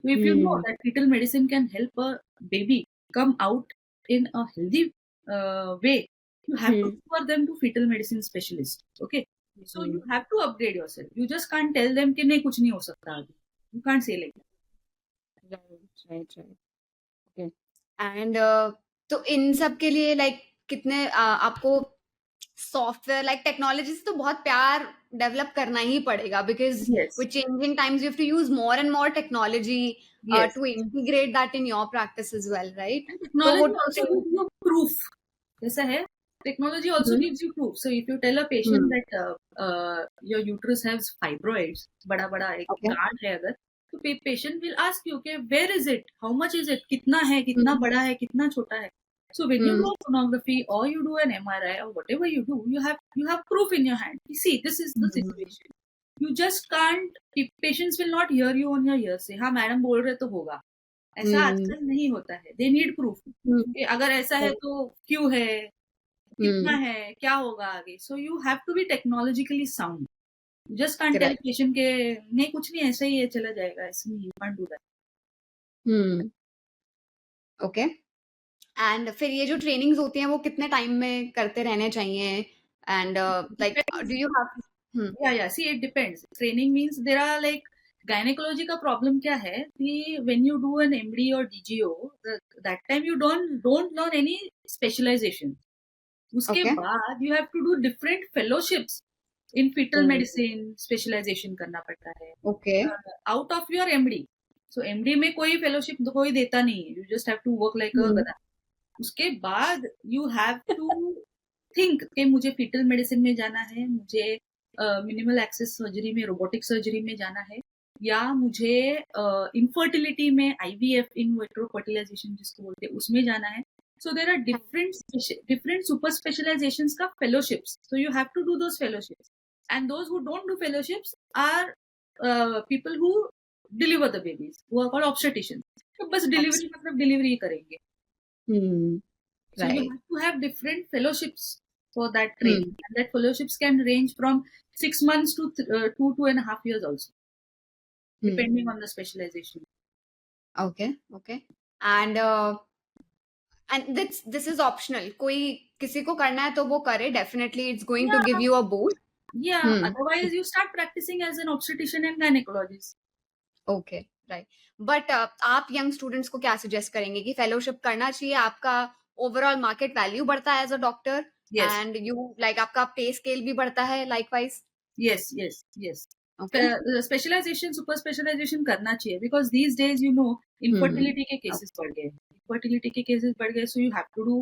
S1: So if you know that fetal medicine can help a baby come out in a healthy way, you have to refer them to fetal medicine specialist. Okay, so you have to upgrade yourself. You just can't tell them कि नहीं कुछ नहीं हो सकता अभी. You can't say like that.
S2: Right. Okay. And तो इन सब के लिए लाइक कितने आपको सॉफ्टवेयर लाइक टेक्नोलॉजी से तो बहुत प्यार डेवलप करना ही पड़ेगा, because
S1: Yes.
S2: With changing times you have to use more and more technology
S1: Yes.
S2: To integrate that in your practice as well, right?
S1: And technology also gives you proof. ऐसा है, technology also gives you proof. So if you tell a patient that your uterus has fibroids, बड़ा बड़ा एक गांठ है अगर, तो patient will ask you कि where is it, how much is it, कितना है, कितना बड़ा है, कितना छोटा है. So when you do a sonography or you do an MRI or whatever you do, you have proof in your hand. You see, this is the situation. You just can't. Patients will not hear you on your ears say, हाँ madam बोल रहे तो होगा. ऐसा आजकल नहीं होता है. दे नीड प्रूफ कि अगर ऐसा है तो क्यों है, कितना है, क्या होगा आगे. So you have to be technologically sound. Just can't tell patient के नहीं कुछ नहीं ऐसा ही है चला जाएगा, ऐसे नहीं. You can't do that.
S2: Okay. And फिर ये जो ट्रेनिंग्स होती हैं वो कितने टाइम में करते रहने चाहिए? And like do you have
S1: yeah see it depends. Training means there are like gynaecology का प्रॉब्लम क्या है कि when you do an MD और DGO that time you don't learn any specialisation. उसके बाद you have to do different fellowships in fetal medicine. Specialisation करना पड़ता है
S2: okay
S1: out of your MD. So MD में कोई फेलोशिप कोई देता नहीं है. You just have to work like अ गधा. उसके बाद यू हैव टू थिंक कि मुझे फीटल मेडिसिन में जाना है, मुझे मिनिमल एक्सेस सर्जरी में, रोबोटिक सर्जरी में जाना है, या मुझे इनफर्टिलिटी में आईवीएफ इन विट्रो फर्टिलाइजेशन जिसको बोलते हैं उसमें जाना है. So there are different super specializations का fellowships. So you have to do those fellowships. And those who don't do fellowships are people who deliver the babies, who are called obstetricians. तो बस delivery मतलब delivery ही करेंगे. So you have to have different fellowships for that training. And that fellowships can range from 6 months to 2.5 years also, depending on the specialization.
S2: Okay. And this is optional. कोई किसी को करना है तो वो करे. Definitely it's going to give you a boost.
S1: Yeah, otherwise you start practicing as an obstetrician and gynecologist.
S2: Okay, right. But आप young students को क्या suggest करेंगे कि fellowship करना चाहिए? आपका overall market value बढ़ता है as a doctor. Yes. And you like आपका pay scale भी बढ़ता है likewise.
S1: Yes. Okay. Specialization, super specialization करना चाहिए because these days you know infertility के cases बढ़ गए. Infertility के cases बढ़ गए, so you have to do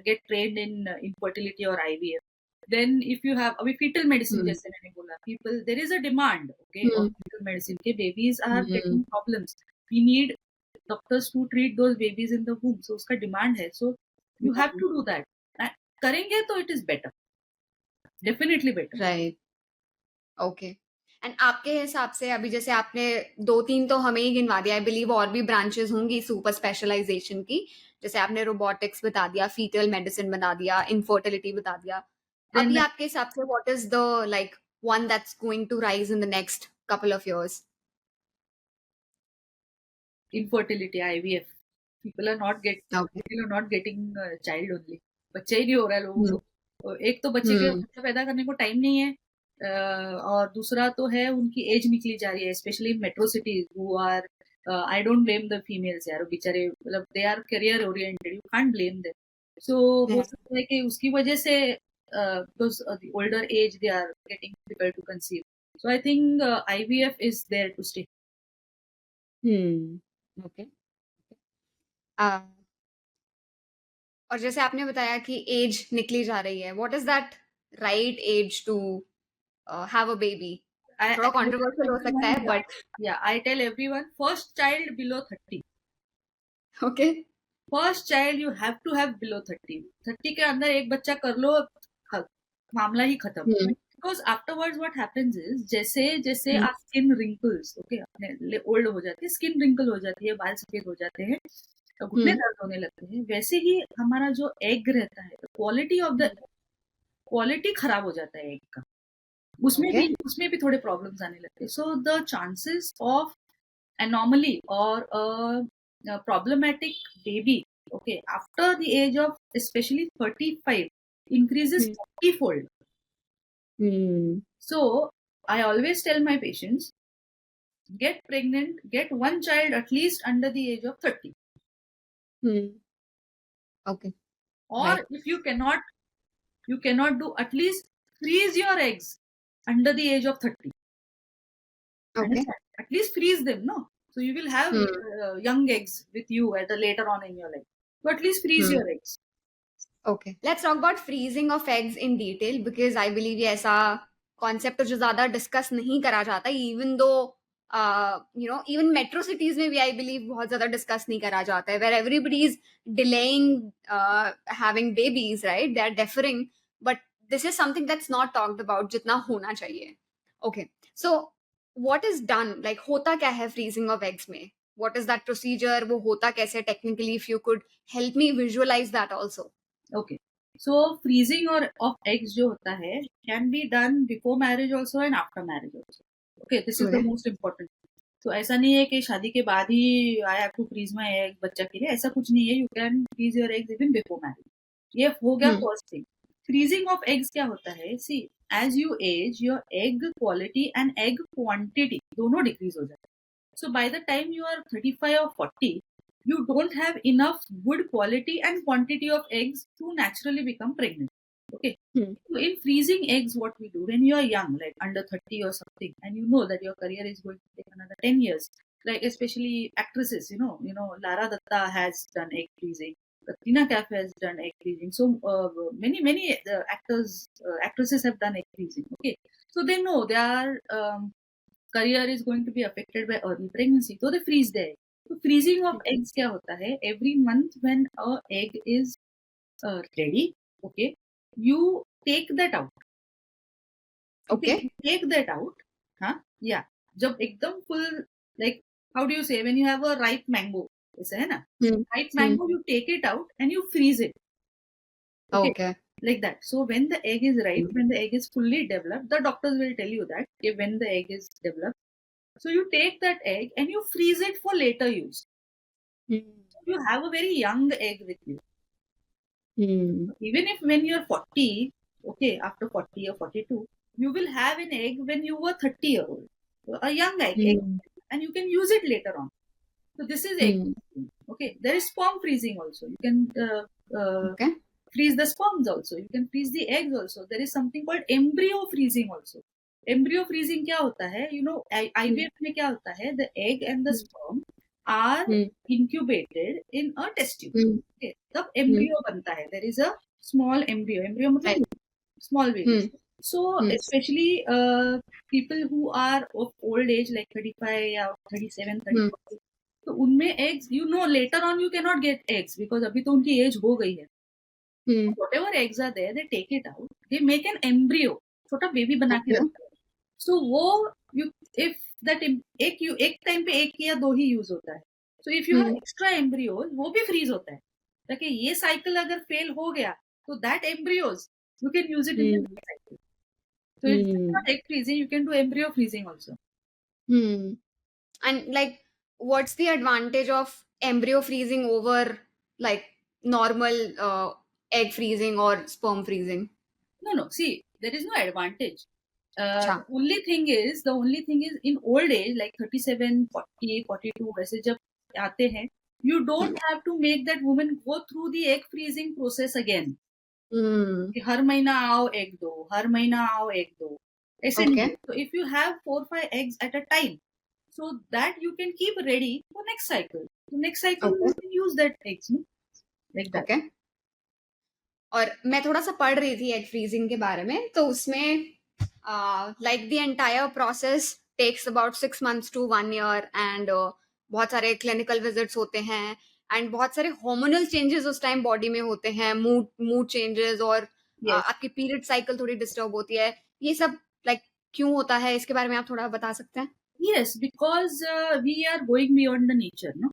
S1: get trained in infertility or IVF. Then if you have अभी fetal medicine जैसे मैंने बोला, people there is a demand, okay, of fetal medicine के babies are getting problems. We need doctors to treat those babies in the womb. So उसका demand है. So you have to do that. करेंगे तो it is better. Definitely better.
S2: Right, okay. And आपके हिसाब से अभी जैसे आपने 2-3 तो हमें ही गिनवा दिया, आई बिलीव और भी ब्रांचेस होंगी सुपर स्पेशलाइजेशन की, जैसे आपने रोबोटिक्स बता दिया, फीटल मेडिसिन बता दिया, इनफर्टिलिटी बता दिया।
S1: Then
S2: अभी आपके हिसाब से what is the like one that's going to rise in the next couple of years?
S1: infertility, IVF. People are not getting child only. बच्चे ही नहीं हो रहा है लोगों को. एक तो बच्चा पैदा करने को टाइम नहीं है, और दूसरा तो है उनकी एज निकली जा रही है, specially in metro cities who are, I don't blame the females यार, बेचारे मतलब they are career oriented, you can't blame them. So हो सकता है कि उसकी वजह से because the older age they are getting difficult to conceive. So I think IVF is there to stay.
S2: Okay. और जैसे आपने बताया कि एज निकली जा रही है, what is that right age to have a baby? थोड़ा कंट्रोवर्शियल हो सकता है, but
S1: yeah, I tell everyone, first child below 30.
S2: Okay,
S1: first child you have to have below 30. 30 के अंदर एक बच्चा कर लो, मामला ही खत्म. Because afterwards what happens is, जैसे जैसे आप स्किन रिंकल्स, ओके, अपने ओल्ड हो जाती है, स्किन रिंकल हो जाती है, बाल सफेद हो जाते हैं, घुटने दर्द होने लगते हैं, वैसे ही हमारा जो एग रहता है, क्वालिटी ऑफ द क्वालिटी खराब हो जाता है एग का, उसमें भी थोड़े प्रॉब्लम्स आने लगते हैं. So the chances of anomaly और problematic baby, okay, after the age of especially 35 increases 40-fold. So I always tell my patients, get pregnant, get one child at least under the age of 30.
S2: Okay.
S1: Or right. If you cannot do, at least freeze your eggs under the age of 30.
S2: Okay.
S1: At least freeze them, no? So you will have young eggs with you later on in your life. So at least freeze your eggs.
S2: Okay. Let's talk about freezing of eggs in detail, because I believe ये ऐसा concept जो ज़्यादा discuss नहीं करा जाता, even though even metro cities में भी I believe बहुत ज़्यादा discuss नहीं करा जाता है, where everybody is delaying having babies, right? They are deferring, but this is something that's not talked about जितना होना चाहिए. Okay. So what is done, like होता क्या है freezing of eggs में? What is that procedure? वो होता कैसे technically? If you could help me visualize that also.
S1: Okay. So freezing of eggs जो होता है can be done before marriage also and after marriage also. Okay, this is the most important. तो ऐसा नहीं है कि शादी के बाद ही I have to freeze my egg बच्चा के लिए, ऐसा कुछ नहीं है. You can freeze your eggs even before marriage. ये हो गया first thing. Freezing of eggs क्या होता है? See, as you age, your egg quality and egg quantity दोनों decrease हो जाता है. So by the time you are 35 or 40, you don't have enough good quality and quantity of eggs to naturally become pregnant. Okay. So in freezing eggs, what we do when you are young, like under 30 or something, and you know that your career is going to take another 10 years, like especially actresses, Lara Datta has done egg freezing. Katrina Kaif has done egg freezing. So many actresses have done egg freezing. Okay, so they know their career is going to be affected by early pregnancy, so they freeze the egg. So freezing of eggs क्या होता है? Every month when a egg is ready, okay, you take that out.
S2: Okay.
S1: Take that out. हाँ, yeah. जब एकदम full, like how do you say, when you have a ripe mango, ऐसा है ना? Ripe mango, you take it out and you freeze it. Okay. Like that. So when the egg is ripe, when the egg is fully developed, the doctors will tell you that when the egg is developed, so you take that egg and you freeze it for later use. So you have a very young egg with you. Even if when you're 40, okay, after 40 or 42, you will have an egg when you were 30-year-old, a young egg, and you can use it later on. So this is egg freezing. Okay, there is sperm freezing also. You can freeze the sperms also. You can freeze the eggs also. There is something called embryo freezing also. Embryo freezing क्या होता है? IVF में क्या होता है? The egg and the sperm are incubated in a test tube. Okay, तब embryo बनता है. There is a small embryo. Embryo मतलब small baby. So especially people who are of old age, like 35 or 37, 35, तो उनमें eggs, you know, later on you can not gate eggs because अभी तो उनकी as हो गई है. Whatever eggs are there, they take it out, they make an embryo, छोटा baby बना के
S2: Okay.
S1: रखते हैं. So वो you, if that एक टाइम पे एक या दो ही यूज होता है. So if you have extra embryos, वो भी फ्रीज होता है ताकि ये साइकिल अगर फेल हो गया तो that embryos you can use it in the next cycle. So it's not egg freezing, you can do embryo freezing also.
S2: And like, what's the advantage of embryo freezing over like normal egg freezing or sperm freezing?
S1: No, see, there is no advantage.
S2: अच्छा.
S1: The only thing is in old age like 37, 40, 42 वैसे जब आते हैं, you don't have to make that woman go through the egg freezing process again. कि हर महीना आओ egg दो, हर महीना आओ एग दो, ऐसे नहीं. So if you have 4-5 eggs at a time, so that you can keep ready for next cycle. So next cycle you can use that eggs, no? Like that.
S2: Okay. और मैं थोड़ा सा पढ़ रही थी एग फ्रीजिंग के बारे में, तो उसमें like the entire process takes about 6 months to 1 year and बहुत सारे clinical visits होते हैं and बहुत सारे hormonal changes उस टाइम बॉडी में होते हैं, mood changes और आपकी पीरियड साइकिल थोड़ी डिस्टर्ब होती है. ये सब like क्यों होता है, इसके बारे में आप थोड़ा बता सकते हैं?
S1: Yes, because we are going beyond the nature, no?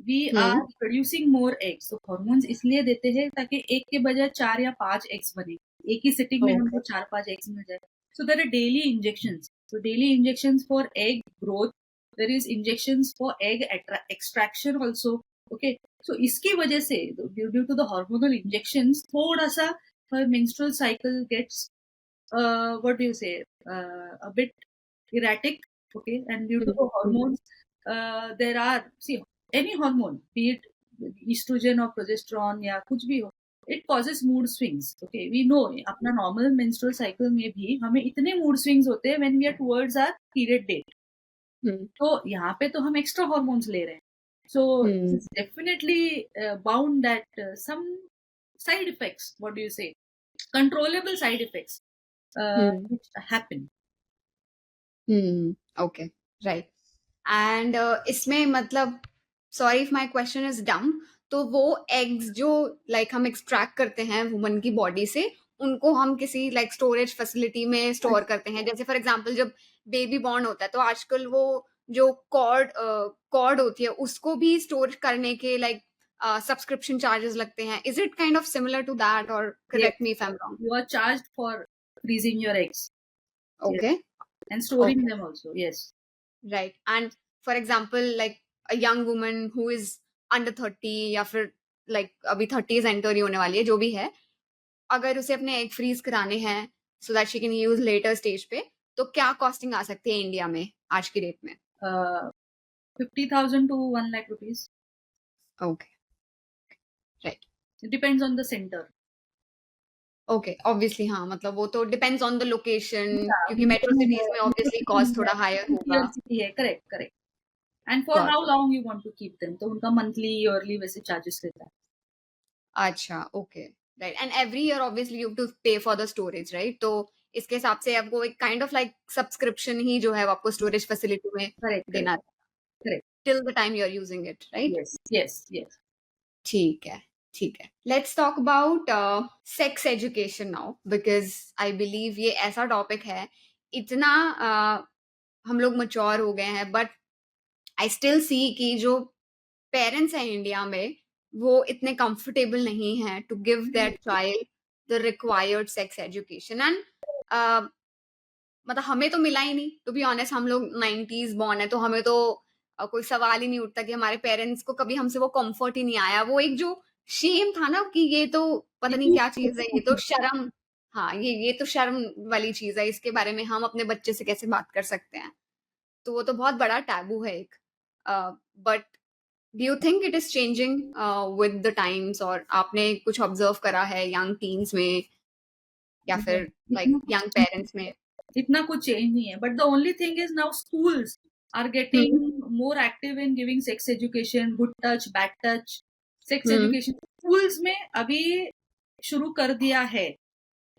S1: We are producing more eggs. So hormones इसलिए देते हैं ताकि एक के बजाय 4 या 5 eggs बने, एक ही सिटिंग में हमको 4-5 eggs मिल जाए. So there are daily injections. So daily injections for egg growth. There is injections for egg extraction also. Okay. So इसकी वजह से due to the hormonal injections थोड़ा सा her menstrual cycle gets what do you say, a bit erratic. Okay. And due to the hormones, there are, see, any hormone, be it estrogen or progesterone या कुछ भी हो, it causes mood swings. Okay, we know अपना normal menstrual cycle में भी हमें इतने mood swings होते हैं when we are towards our period date. तो यहाँ पे तो हम extra hormones ले रहे हैं. So it's definitely bound that some side effects, what do you say, controllable side effects which happen.
S2: Okay, right. And इसमें मतलब, sorry if my question is dumb, तो वो eggs जो like हम extract करते हैं woman की body से, उनको हम किसी like storage facility में store करते हैं. जैसे for example जब baby born होता है तो आजकल वो जो cord होती है उसको भी store करने के like subscription charges लगते हैं. Is it kind of similar to that, or correct me if I'm wrong?
S1: You are charged for freezing your eggs.
S2: Okay.
S1: Yes. And storing them also. Yes.
S2: Right. And for example, like a young woman who is under 30 या फिर like अभी 30s enter ही होने वाली है, जो भी है, अगर उसे अपने egg freeze कराने हैं so that she can use later stage पे, तो क्या costing आ सकती है इंडिया में आज की डेट में?
S1: 50,000 to 1 lakh rupees.
S2: Okay. Right.
S1: It depends on the center.
S2: Okay, obviously हाँ, मतलब वो तो depends on the location, क्योंकि metro cities में obviously cost थोड़ा higher होगा.
S1: Correct. And for how long you want to keep them? तो उनका monthly, yearly वैसे charges रहता है.
S2: अच्छा, okay, right. And every year obviously you have to pay for the storage, right? तो इसके हिसाब से आपको एक kind of like subscription ही जो है वो आपको storage facility में देना है.
S1: Correct.
S2: Till the time you are using it, right?
S1: Yes.
S2: ठीक है. Let's talk about sex education now, because I believe ये ऐसा topic है, इतना हम लोग mature हो गए हैं, but I still see कि जो parents हैं इंडिया में वो इतने comfortable नहीं हैं to give their child the required sex education. And मतलब हमें तो मिला ही नहीं, to be honest. हम लोग 90s born है, तो हमें तो कोई सवाल ही नहीं उठता कि हमारे पेरेंट्स को कभी हमसे वो कंफर्ट ही नहीं आया. वो एक जो शेम था ना कि ये तो पता नहीं क्या चीज है, ये तो शर्म, हाँ, ये तो शर्म वाली चीज है, इसके बारे में हम अपने बच्चे से कैसे बात कर सकते हैं. तो वो तो बहुत बड़ा टैबू है एक. But do you think it is changing with the times, और आपने कुछ ऑब्जर्व करा है यंग टीन्स में या फिर लाइक यंग पेरेंट्स में?
S1: इतना कुछ चेंज नहीं है, but the only thing is now schools are getting more active in giving sex education, good touch, bad touch, sex education. Schools में अभी शुरू कर दिया है.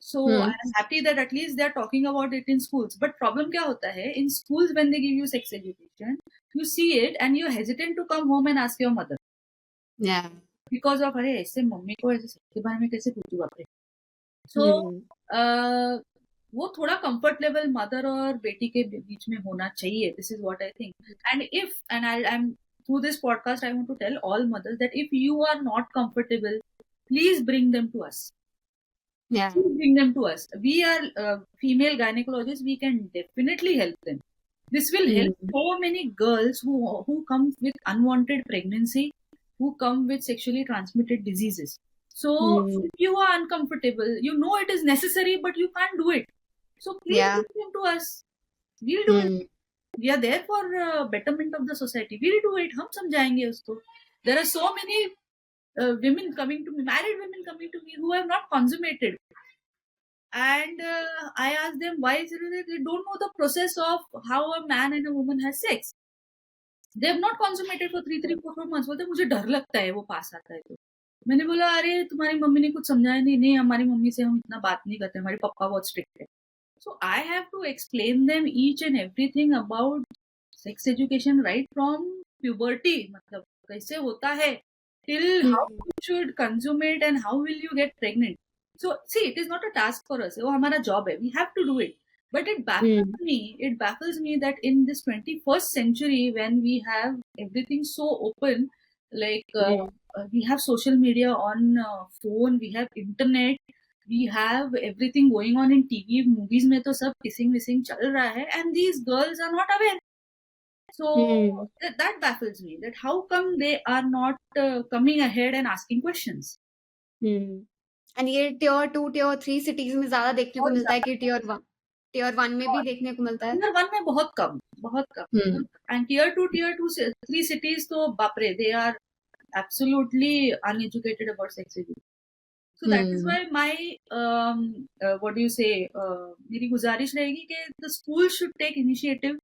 S1: So I am happy that at least they are talking about it in schools. But problem क्या होता है, in schools when they give you sex education, you see it and you're hesitant to come home and ask your mother
S2: Yeah.
S1: because of अरे ऐसे mummy को ऐसे sex के बारे में कैसे पूछूं बाप रे. So वो थोड़ा कंफर्ट लेवल मदर और बेटी के बीच में होना चाहिए. This is what I think. And if and I am through this podcast I want to tell all mothers that if you are not comfortable, please bring them to us.
S2: Yeah.
S1: Bring them to us. We are female gynecologists. We can definitely help them. This will help so many girls who come with unwanted pregnancy, who come with sexually transmitted diseases. So if you are uncomfortable, you know it is necessary, but you can't do it. So please
S2: Yeah.
S1: bring them to us. We'll do it. We are there for betterment of the society. We'll do it. हम समझाएंगे उसको. There are so many women coming to me, married women coming to me who have not consummated. And I ask them why is it that they don't know the process of how a man and a woman has sex. They have not consummated for 3-4 months. बोलते मुझे डर लगता है वो पास आता है तो. मैंने बोला अरे तुम्हारी मम्मी ने कुछ समझाया नहीं. नहीं, हमारी मम्मी से हम इतना बात नहीं करते, हमारे पापा बहुत स्ट्रिक्ट है. So I have to explain them each and everything about sex education right from puberty. मतलब कैसे होता है till how you should consummate and how will you get pregnant. So see, it is not a task for us. वो हमारा job है. We have to do it. But it baffles me that in this 21st century, when we have everything so open, like we have social media on phone, we have internet, we have everything going on in TV, movies में तो सब kissing wissing चल रहा है, and these girls are not aware. So that baffles me, that how come they are not coming ahead and asking questions.
S2: And ये tier 2 tier 3 cities में ज्यादा देखने को मिलता है कि tier 1 में भी देखने को मिलता है.
S1: Tier 1 में बहुत कम. And tier 2 3 cities तो बाप रे, they are absolutely uneducated about sex education. So that is why my what do you say, मेरी गुजारिश रहेगी कि the school should take initiative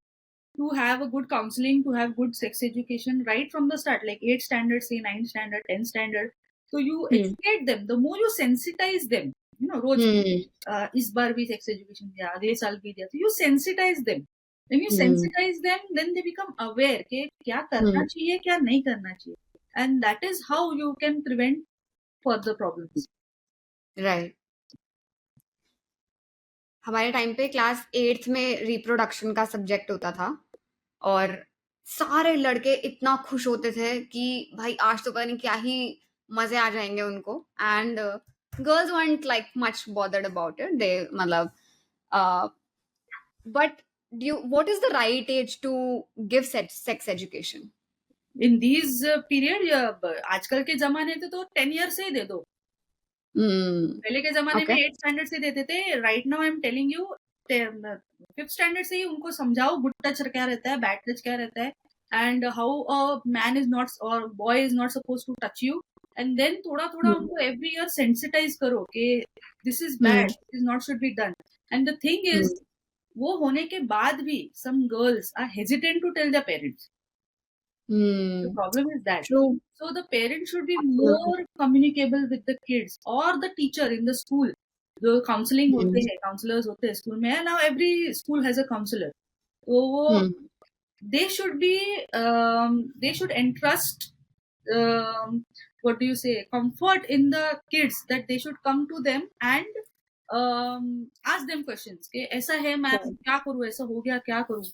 S1: to have a good counseling, to have good sex education right from the start, like 8th standard, say 9th standard, 10th standard. So you educate them. The more you sensitize them, you know, रोज इस बार भी sex education दिया, अगले साल भी दिया. So you sensitize them. When you sensitize them, then they become aware कि क्या करना चाहिए, क्या नहीं करना चाहिए. And that is how you can prevent further problems.
S2: Right. हमारे टाइम पे क्लास 8th में रिप्रोडक्शन का सब्जेक्ट होता था और सारे लड़के इतना खुश होते थे कि भाई आज तो पता नहीं क्या ही मजे आ जाएंगे उनको. And girls weren't like much bothered about it. They मतलब but what is the right age to give sex education?
S1: In these period, आजकल के जमाने तो 10 years से ही दे दो. पहले के जमाने में 8th स्टैंडर्ड से देते थे. Right now I am telling you 5th standard से ही उनको समझाओ गुड टच क्या रहता है, बैड टच क्या रहता है, and how a man is not और boy is not suppose to touch you. And then थोड़ा थोड़ा उनको एवरी ईयर सेंसिटाइज करो कि this is bad, this is not should be done. And the thing is वो होने के बाद भी some girls are hesitant to tell their parents. The problem is that.
S2: True.
S1: So the parents should be more communicable with the kids or the teacher in the school. जो counseling होते हैं, counselors होते हैं school में. Now every school has a counselor. So they should entrust what do you say, comfort in the kids, that they should come to them and ask them questions. कि ऐसा है ma'am, क्या करूँ, ऐसा हो गया क्या करूँ.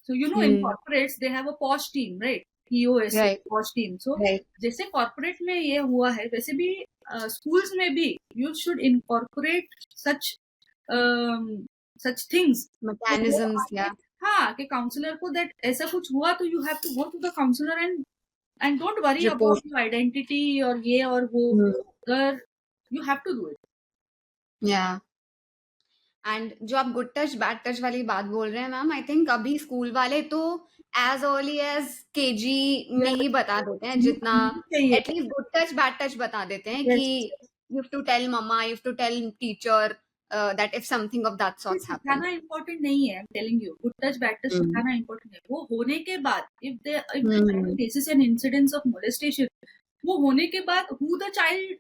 S1: So you know in corporates they have a POS team, right? POS, POS team. So जैसे corporate में ये हुआ है, वैसे भी schools में भी you should incorporate such things,
S2: mechanisms. Yeah.
S1: हाँ, कि counselor को that ऐसा कुछ हुआ तो you have to go to the counselor and don't worry about your identity or ये और वो. You have to do it.
S2: Yeah. And जो आप गुड टच बैड टच वाली बात बोल रहे हैं मैम, आई थिंक अभी स्कूल वाले तो एज अर्ली एज केजी में ही बता देते हैं, जितना at least good touch bad touch बता देते हैं कि you have to tell mamma, you have to tell teacher that if something of that sort happens.
S1: सिखाना important नहीं है, I'm telling you. Good touch, bad touch सिखाना important है. वो होने के बाद, if the cases and incidents of molestation, वो होने के बाद who the child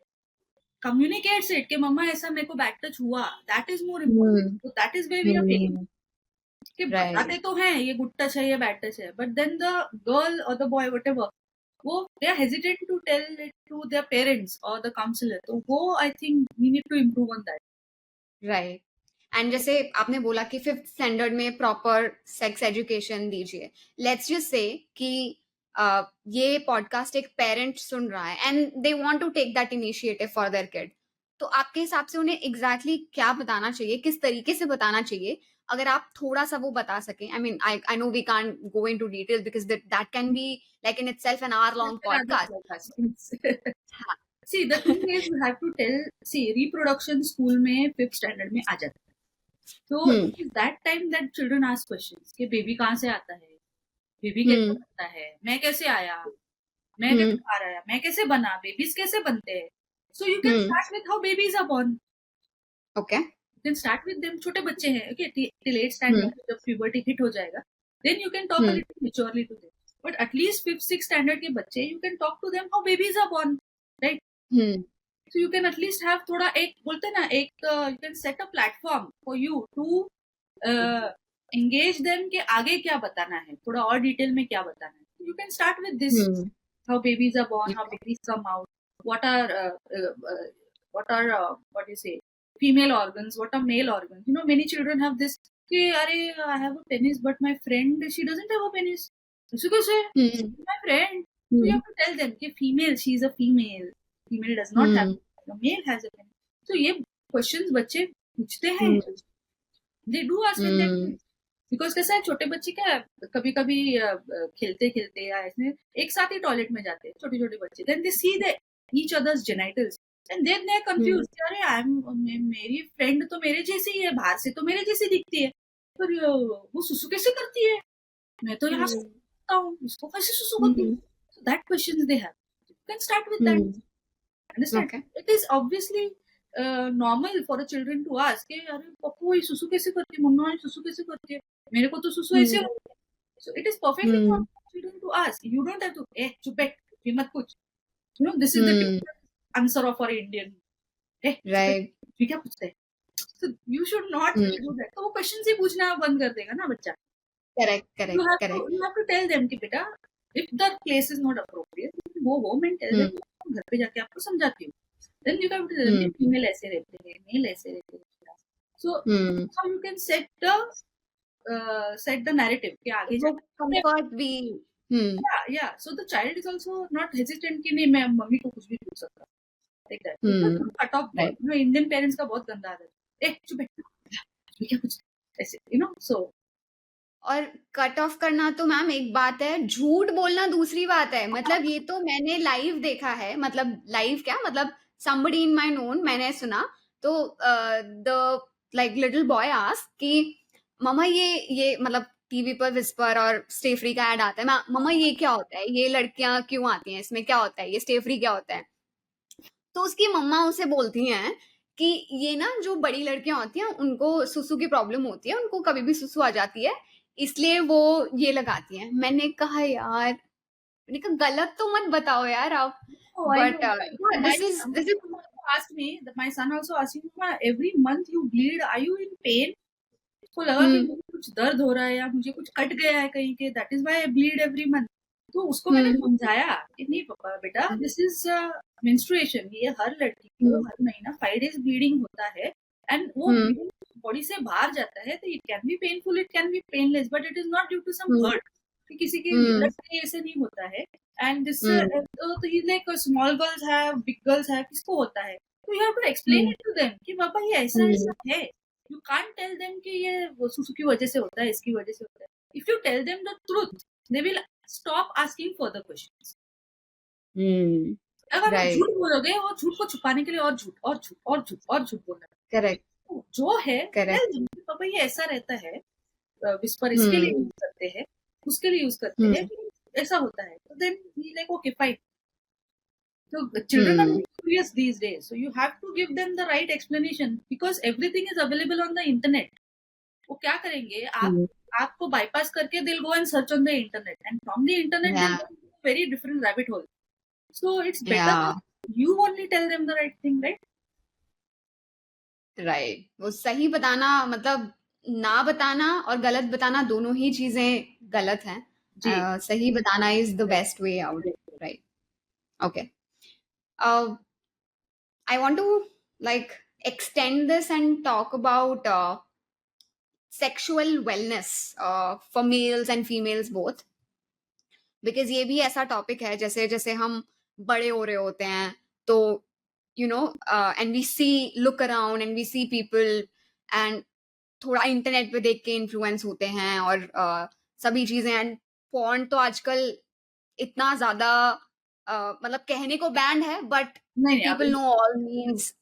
S1: communicates it कि मम्मा ऐसा मेरे को बैड टच हुआ, that is more important. So that is where we are failing. कि
S2: Right.
S1: बताते तो हैं ये गुड टच है, ये बैड टच है, बट देन द गर्ल और द बॉय वट एवर, वो they are hesitate to tell it to their parents और द काउंसलर. तो वो I think we need to improve on that.
S2: Right. And जैसे आपने बोला कि 5th स्टैंडर्ड में प्रॉपर सेक्स एजुकेशन दीजिए. लेट्स जस्ट से कि ये पॉडकास्ट एक पेरेंट सुन रहा है and they want to take that initiative for their kid. तो आपके हिसाब से उन्हें एग्जैक्टली क्या बताना चाहिए, किस तरीके से बताना चाहिए? अगर आप थोड़ा सा वो बता सकें. I mean I know we can't go into detail because that can be like in itself an hour long podcast. हाँ.
S1: See, the thing is, you have to tell. See, reproduction school में 5th standard में आ जाता है. So it is that time that children ask questions कि baby कहाँ से आता है, बेबी कैसे बनता है, मैं कैसे आया, मैं कैसे बाहर आया, मैं कैसे बना, बेबीज कैसे बनते हैं. So you can start with how babies are born.
S2: Okay.
S1: You can start with them. छोटे बच्चे हैं, okay, till 8th standard जब puberty hit हो जाएगा, then you can talk a little maturely to them. But at least 5th 6th standard के बच्चे, you can talk to them how babies are born, right? So you can at least have थोड़ा एक बोलते हैं ना, एक you can set a platform for you to engage them कि आगे क्या बताना है, थोड़ा और डिटेल में क्या बताना है. You can start with this, how babies are born, how babies come out, what are what do you say, female organs, what are male organs. You know, many children have this कि अरे I have a penis but my friend she doesn't have a penis. ऐसे कैसे? My friend. So you have to tell them कि female, she is a female. Female does not have, the male has a penis. So ये questions बच्चे पूछते हैं. They do ask when they, because कैसा है, छोटे बच्चे क्या कभी कभी खेलते खेलते या ऐसे एक साथ ही टॉयलेट में जाते हैं छोटे छोटे बच्चे. Then they see the each other's genitals and then they are confused. अरे मेरी फ्रेंड तो मेरे जैसी ही है, बाहर से तो मेरे जैसी दिखती है, पर वो सुसु कैसे करती है, मैं तो यहाँ से करता हूँ, इसको कैसे सुसु करती है. So that questions they have. You can start with that. Understand? Okay. It is obviously normal for a children to ask कि अरे पप्पू ये सुसु कैसे करती है, मम्मा ये सुसु कैसे करती है, मेरे को तो सुसु ऐसे होती है. So it is perfectly normal for children to ask. You don't have to चुप बैठ ये मत पूछ. You know, this is the answer of our Indian. Right. ये क्या पूछते हैं? So you should not do that. तो वो questions ही पूछना बंद कर देगा ना बच्चा. Correct. You have to tell them कि बेटा, if the place is not appropriate, वो home and tell them, घर पे जाके आपको समझाती हूँ. Then you have to tell them female ऐसे रहते हैं, male ऐसे रहते हैं. So how you can set the narrative कि आगे जाके comfort भी. Yeah. So the child is also not hesitant कि नहीं मैं मम्मी को कुछ भी पूछ सकता. Like that. Cut off. Right. You know, Indian parents का बहुत गंदा आदत है. चुप बैठ. क्या कुछ ऐसे, you know, so. और कट ऑफ करना तो मैम एक बात है, झूठ बोलना दूसरी बात है. मतलब ये तो मैंने लाइव देखा है, मतलब लाइव क्या, मतलब somebody in my known मैंने सुना. तो the like little boy asked कि मम्मा ये मतलब टीवी पर विस्पर और स्टे फ्री का ऐड आता है, मम्मा ये क्या होता है, ये लड़कियां क्यों आती हैं, इसमें क्या होता है, ये स्टे फ्री क्या होता है. तो उसकी मम्मा उसे बोलती हैं कि ये ना जो बड़ी लड़कियां होती हैं उनको सुसु की प्रॉब्लम होती है, उनको कभी भी सुसु आ जाती है, इसलिए वो ये लगाती हैं. मैंने कहा यार, मैंने कहा गलत तो मत बताओ यार आप. But this is asked me that my son also asked me, every month you bleed, are you in pain? उसको लगा कि मुझे कुछ दर्द हो रहा है या मुझे कुछ कट गया है कहीं के, that is why I bleed every month. तो उसको मैंने समझाया कि नहीं पापा बेटा, this is menstruation, ये हर लड़की को हर महीना 5 days bleeding होता है and वो बॉडी से बाहर जाता है, तो it can be painful, it can be painless, but it is not due to some hurt. किसी की ब्लड से ऐसे नहीं होता है. एंड दिस तो ही लाइक स्मॉल गर्ल्स है, बिग गर्ल्स है, किसको होता है. तो you have to explain it to them कि पापा ये ऐसा ऐसा है. यू कांट टेल देम कि ये सुसु की वजह से होता है, इसकी वजह से होता है. If you tell them the truth, they will stop asking further questions. अगर आप झूठ बोलोगे, वो झूठ को छुपाने के लिए और झूठ और झूठ और झूठ और झूठ बोलना. करेक्ट. जो है पापा ये ऐसा रहता है, विस्पर इसके लिए यूज करते हैं, उसके लिए यूज करते हैं, ऐसा होता है. तो देन ही like okay fine. So the children are curious these days, so you have to give them the right explanation because everything is available on the internet. वो क्या करेंगे, आपको bypass करके they'll go and search on the internet, and from the internet they'll go to a very different rabbit hole. So it's better you only tell them the right thing, right? Right. वो सही बताना मतलब
S2: ना बताना और गलत बताना दोनों ही चीजें गलत हैं.
S1: जी.
S2: सही बताना is the best way out, right? Okay. I want to like extend this and talk about sexual wellness for males and females both. Because ये भी ऐसा टॉपिक है जैसे जैसे हम बड़े हो रहे होते हैं तो you know and we see look around and we see people and थोड़ा इंटरनेट पे देख के इन्फ्लुएंस होते हैं और सभी चीजें एंड पॉर्न तो आजकल इतना ज्यादा मतलब कहने को बैंड है बट
S1: नहीं
S2: people
S1: अभी
S2: know all means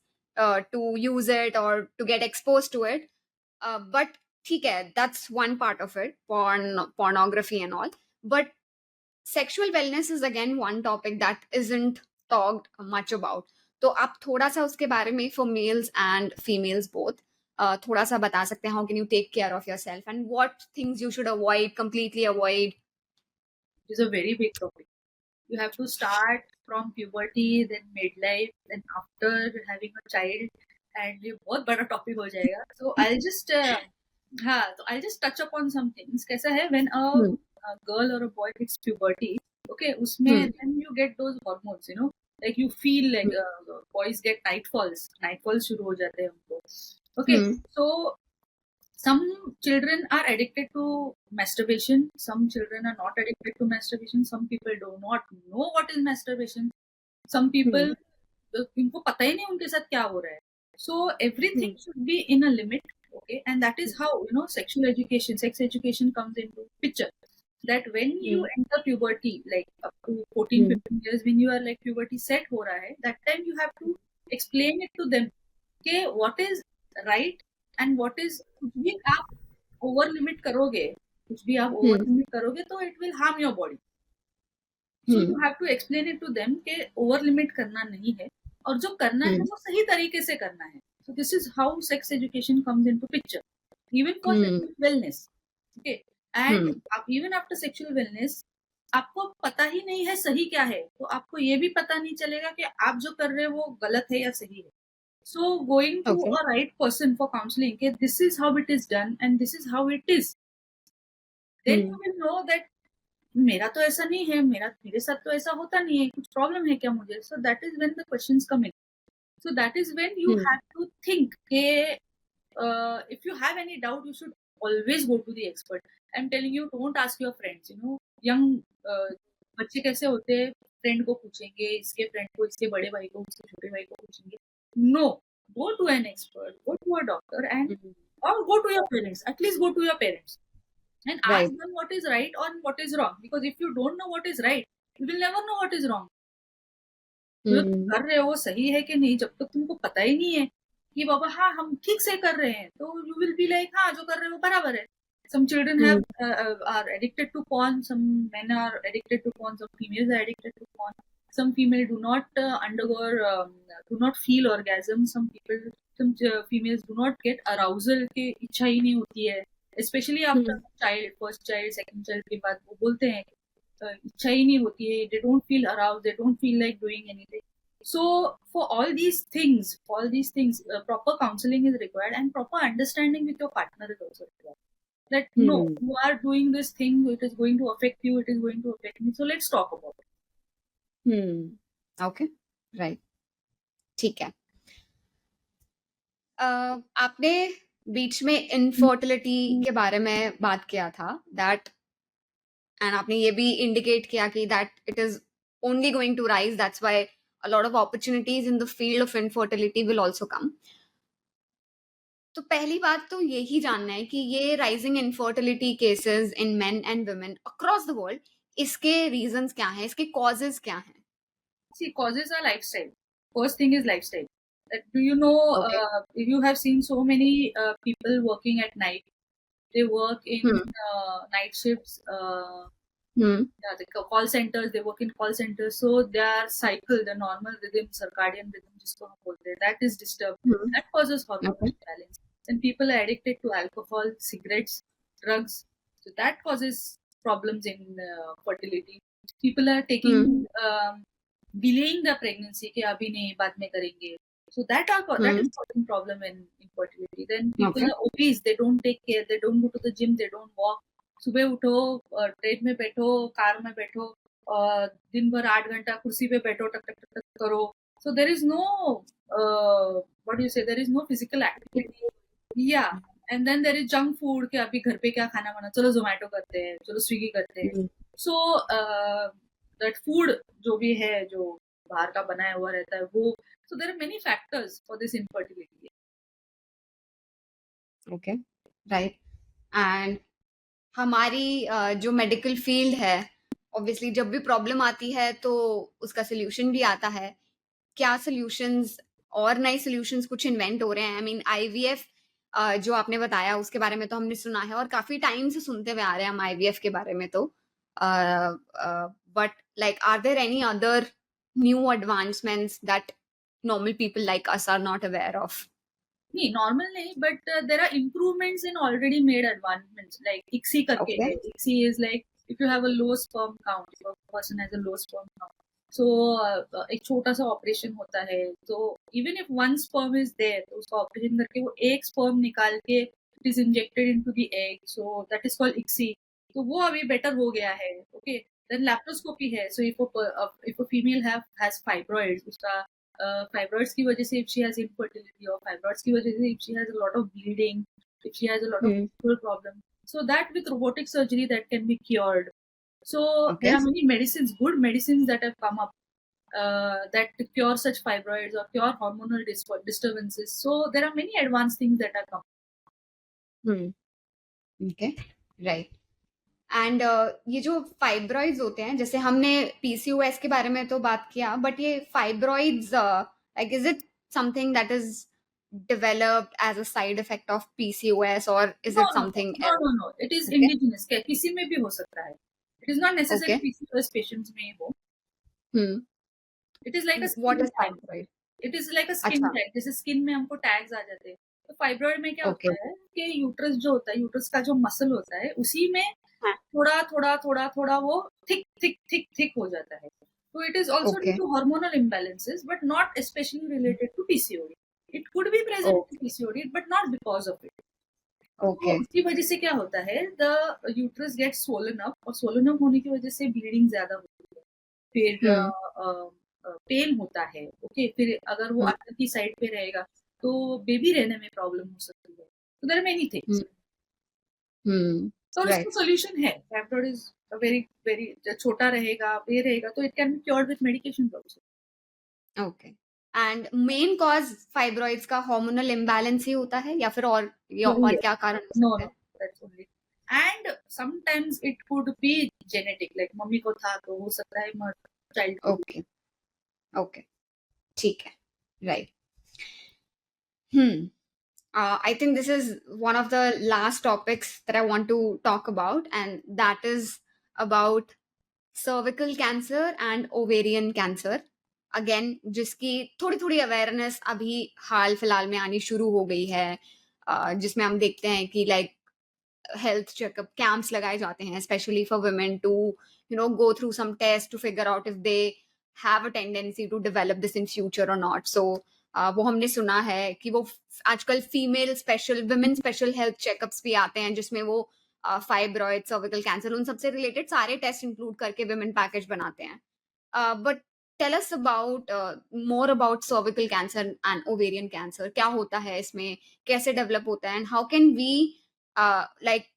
S2: to use it or to get exposed to it. But ठीक है, that's one part of it, pornography and all. But sexual wellness is again one topic that isn't talked much about. तो आप थोड़ा सा उसके बारे में for males and females both थोड़ा सा बता सकते हैं how can you take care of yourself and what things you should avoid, completely avoid.
S1: is a very big topic. You have to start from puberty, then midlife, then after having a child, and ये बहुत बड़ा topic हो जाएगा. So I'll just हाँ, तो I'll just touch upon some things. कैसा है when a girl or a boy hits puberty, okay, उसमें then you get those hormones, you know, like you feel like boys get night falls शुरू हो जाते हैं उनको. Okay, so some children are addicted to masturbation, some children are not addicted to masturbation, some people do not know what is masturbation, some people इनको पता ही नहीं उनके साथ क्या हो रहा है. So everything should be in a limit, okay, and that is how, you know, sex education comes into picture. That when you enter puberty, like up to 14-15 years, when you are like puberty set हो रहा है, that time you have to explain it to them, okay, what is right and what is. कुछ भी आप over limit करोगे, तो it will harm your body. So you have to explain it to them कि over limit करना नहीं है और जो करना है वो सही तरीके से करना है. So this is how sex education comes into picture, even for sexual wellness. Okay, and even after sexual wellness आपको पता ही नहीं है सही क्या है, तो आपको ये भी पता नहीं चलेगा कि आप जो कर रहे हो वो गलत है या सही है. So going to a right person for counseling, okay, this is how it is done and this is how it is. Then you will know that मेरा तो ऐसा नहीं है, मेरे साथ तो ऐसा होता नहीं है, कुछ प्रॉब्लम है क्या मुझे. So that is when the questions come in. So that is when you have to think कि if you have any doubt, you should always go to the expert. I'm telling you, don't ask your friends. You know, young बच्चे कैसे होते हैं, friend को पूछेंगे, इसके friend को, इसके बड़े भाई को, इसके छोटे भाई को पूछेंगे. No, go to an expert, go to a doctor, and or go to your parents. At least go to your parents and ask them what is right or what is wrong. Because if you don't know what is right, you will never know what is wrong. जो तुम कर रहे हो सही है कि नहीं, जब तक तुमको पता ही नहीं है कि बाबा हाँ हम ठीक से कर रहे हैं, तो you will be like हाँ जो कर रहे हो बराबर है. Some children are addicted to porn. Some men are addicted to porn. Some females are addicted to porn. Some female do not do not feel orgasm. Some females do not get arousal की इच्छा ही नहीं होती है. Especially after first child, second child के बाद वो बोलते हैं इच्छा ही नहीं होती है. They don't feel aroused. They don't feel like doing anything. So for all these things, proper counseling is required and proper understanding with your partner is also required. That no, you are doing this thing, it is going to affect you, it is going to affect me, so let's talk about it.
S2: Okay, right. ठीक है. आपने बीच में infertility के बारे में बात किया था, दैट एंड आपने ये भी इंडिकेट किया कि that it is only going to rise, that's why a lot of opportunities in the field of infertility will also come. तो पहली बात तो यही जानना है कि ये rising infertility cases in men and women across the world, इसके रीजंस क्या हैं, इसके कॉजेस क्या हैं?
S1: See, causes are lifestyle. First thing is lifestyle. Do you know, you have seen so many people working at night. They work in night shifts. Yeah, the call centers, they work in call centers. So their cycle, the normal rhythm, circadian rhythm, जिसको हम बोलते हैं, that is disturbed. That causes hormonal imbalance. Then people are addicted to alcohol, cigarettes, drugs. So that causes problems in fertility. People are taking delaying the pregnancy कि अभी नहीं बाद में करेंगे. So that is causing problem in infertility. Then people
S2: Okay.
S1: are obese, they don't take care, they don't go to the gym, they don't walk. सुबह उठो, train में बैठो, कार में बैठो, दिन भर 8 घंटा कुर्सी पे बैठो, टक टक टक टक करो. So there is no what do you say, there is no physical activity. Yeah. And then there is junk food कि अभी घर पे क्या खाना बना, चलो जोमेटो करते हैं, चलो स्विगी करते हैं. So that food जो भी है, जो बाहर का बनाया हुआ रहता है वो. So there are many factors for this infertility.
S2: Okay. Right. And हमारी जो मेडिकल फील्ड है, ऑब्वियसली जब भी प्रॉब्लम आती है तो उसका सोल्यूशन भी आता है. क्या सोल्यूशंस और नए सोल्यूशंस कुछ इन्वेंट हो रहे हैं? आई मीन आईवीएफ जो आपने बताया उसके बारे में तो हमने सुना है और काफी टाइम से सुनते हुए आ रहे हैं हम आईवीएफ के बारे में. तो but like are there any other new advancements that normal people like us are not aware of?
S1: नहीं, normal नहीं, but there are improvements in already made advancements, like ICSI करके है. ICSI is like if you have a low sperm count, if a person has a low sperm count, so एक छोटा सा operation होता है. तो even if one sperm is there, तो उसका ऑपरेशन करके वो एक sperm निकाल के it is injected into the egg, so that is called ICSI. तो वो अभी better हो गया है. Okay, then laparoscopy है. So if a female has fibroids, उसका fibroids की वजह से if she has infertility, or fibroids की वजह से if she has a lot of bleeding, if she has a lot of menstrual problem, so that with robotic surgery that can be cured. So there are many medicines, good medicines that have come up that cure such fibroids or cure hormonal disturbances. So there are many advanced things that are coming.
S2: Okay, right. And ये जो fibroids होते हैं, जैसे हमने PCOS के बारे में तो बात किया, बट ये fibroids like is it something that is developed as a side effect of PCOS, or is it something else?
S1: No. It is indigenous. किसी में भी हो सकता है. It is not necessary PCOS patients में हो. It is like a skin.
S2: What is fibroid?
S1: It is like a skin tag. जैसे skin में हमको टैग्स आ जाते हैं, तो फाइब्रॉइड में क्या होता है कि यूट्रस जो होता है, यूट्रस का जो मसल होता है, उसी में थोड़ा वो थिक हो जाता है. So it is also due to hormonal imbalances, but not especially related to PCOD. It could be present in PCOD, but not because of it. Okay. तो उसकी वजह से क्या होता है, the uterus gets swollen up, और swollen up होने की वजह से bleeding ज्यादा होती है. फिर पेन होता है. ओके, फिर अगर वो अंदर की साइड पे रहेगा तो बेबी रहने में प्रॉब्लम हो सकती है. तो देयर आर मेनी थिंग्स. तो इसका सॉल्यूशन है. फाइब्रॉइड इज वेरी वेरी छोटा रहेगा, ये रहेगा, तो it can be cured with medication also. Okay. And main cause fibroids का हार्मोनल इंबैलेंस ही होता है, या फिर और क्या कारण हो सकता है? That's only. And sometimes it could be genetic, like mummy को था तो हो सकता है चाइल्ड. ओके ओके, ठीक है, right. I think this is one of the last topics that I want to talk about, and that is about cervical cancer and ovarian cancer. Again, जिसकी थोड़ी अवेयरनेस अभी हाल फिलहाल में आनी शुरू हो गई है, जिसमें हम देखते हैं कि लाइक हेल्थ चेकअप कैंप्स लगाए जाते हैं, specially for women to go through some tests to figure out if they have a tendency to develop this in future or not. So वो हमने सुना है कि वो आजकल female special women special health checkups भी आते हैं, जिसमें वो फाइब्रॉइड, सर्विकल कैंसर, उन सबसे रिलेटेड सारे टेस्ट इंक्लूड करके वुमेन पैकेज बनाते हैं. But tell us about more about cervical cancer and ovarian cancer. क्या होता है इसमें, कैसे डेवलप होता है, and how can we like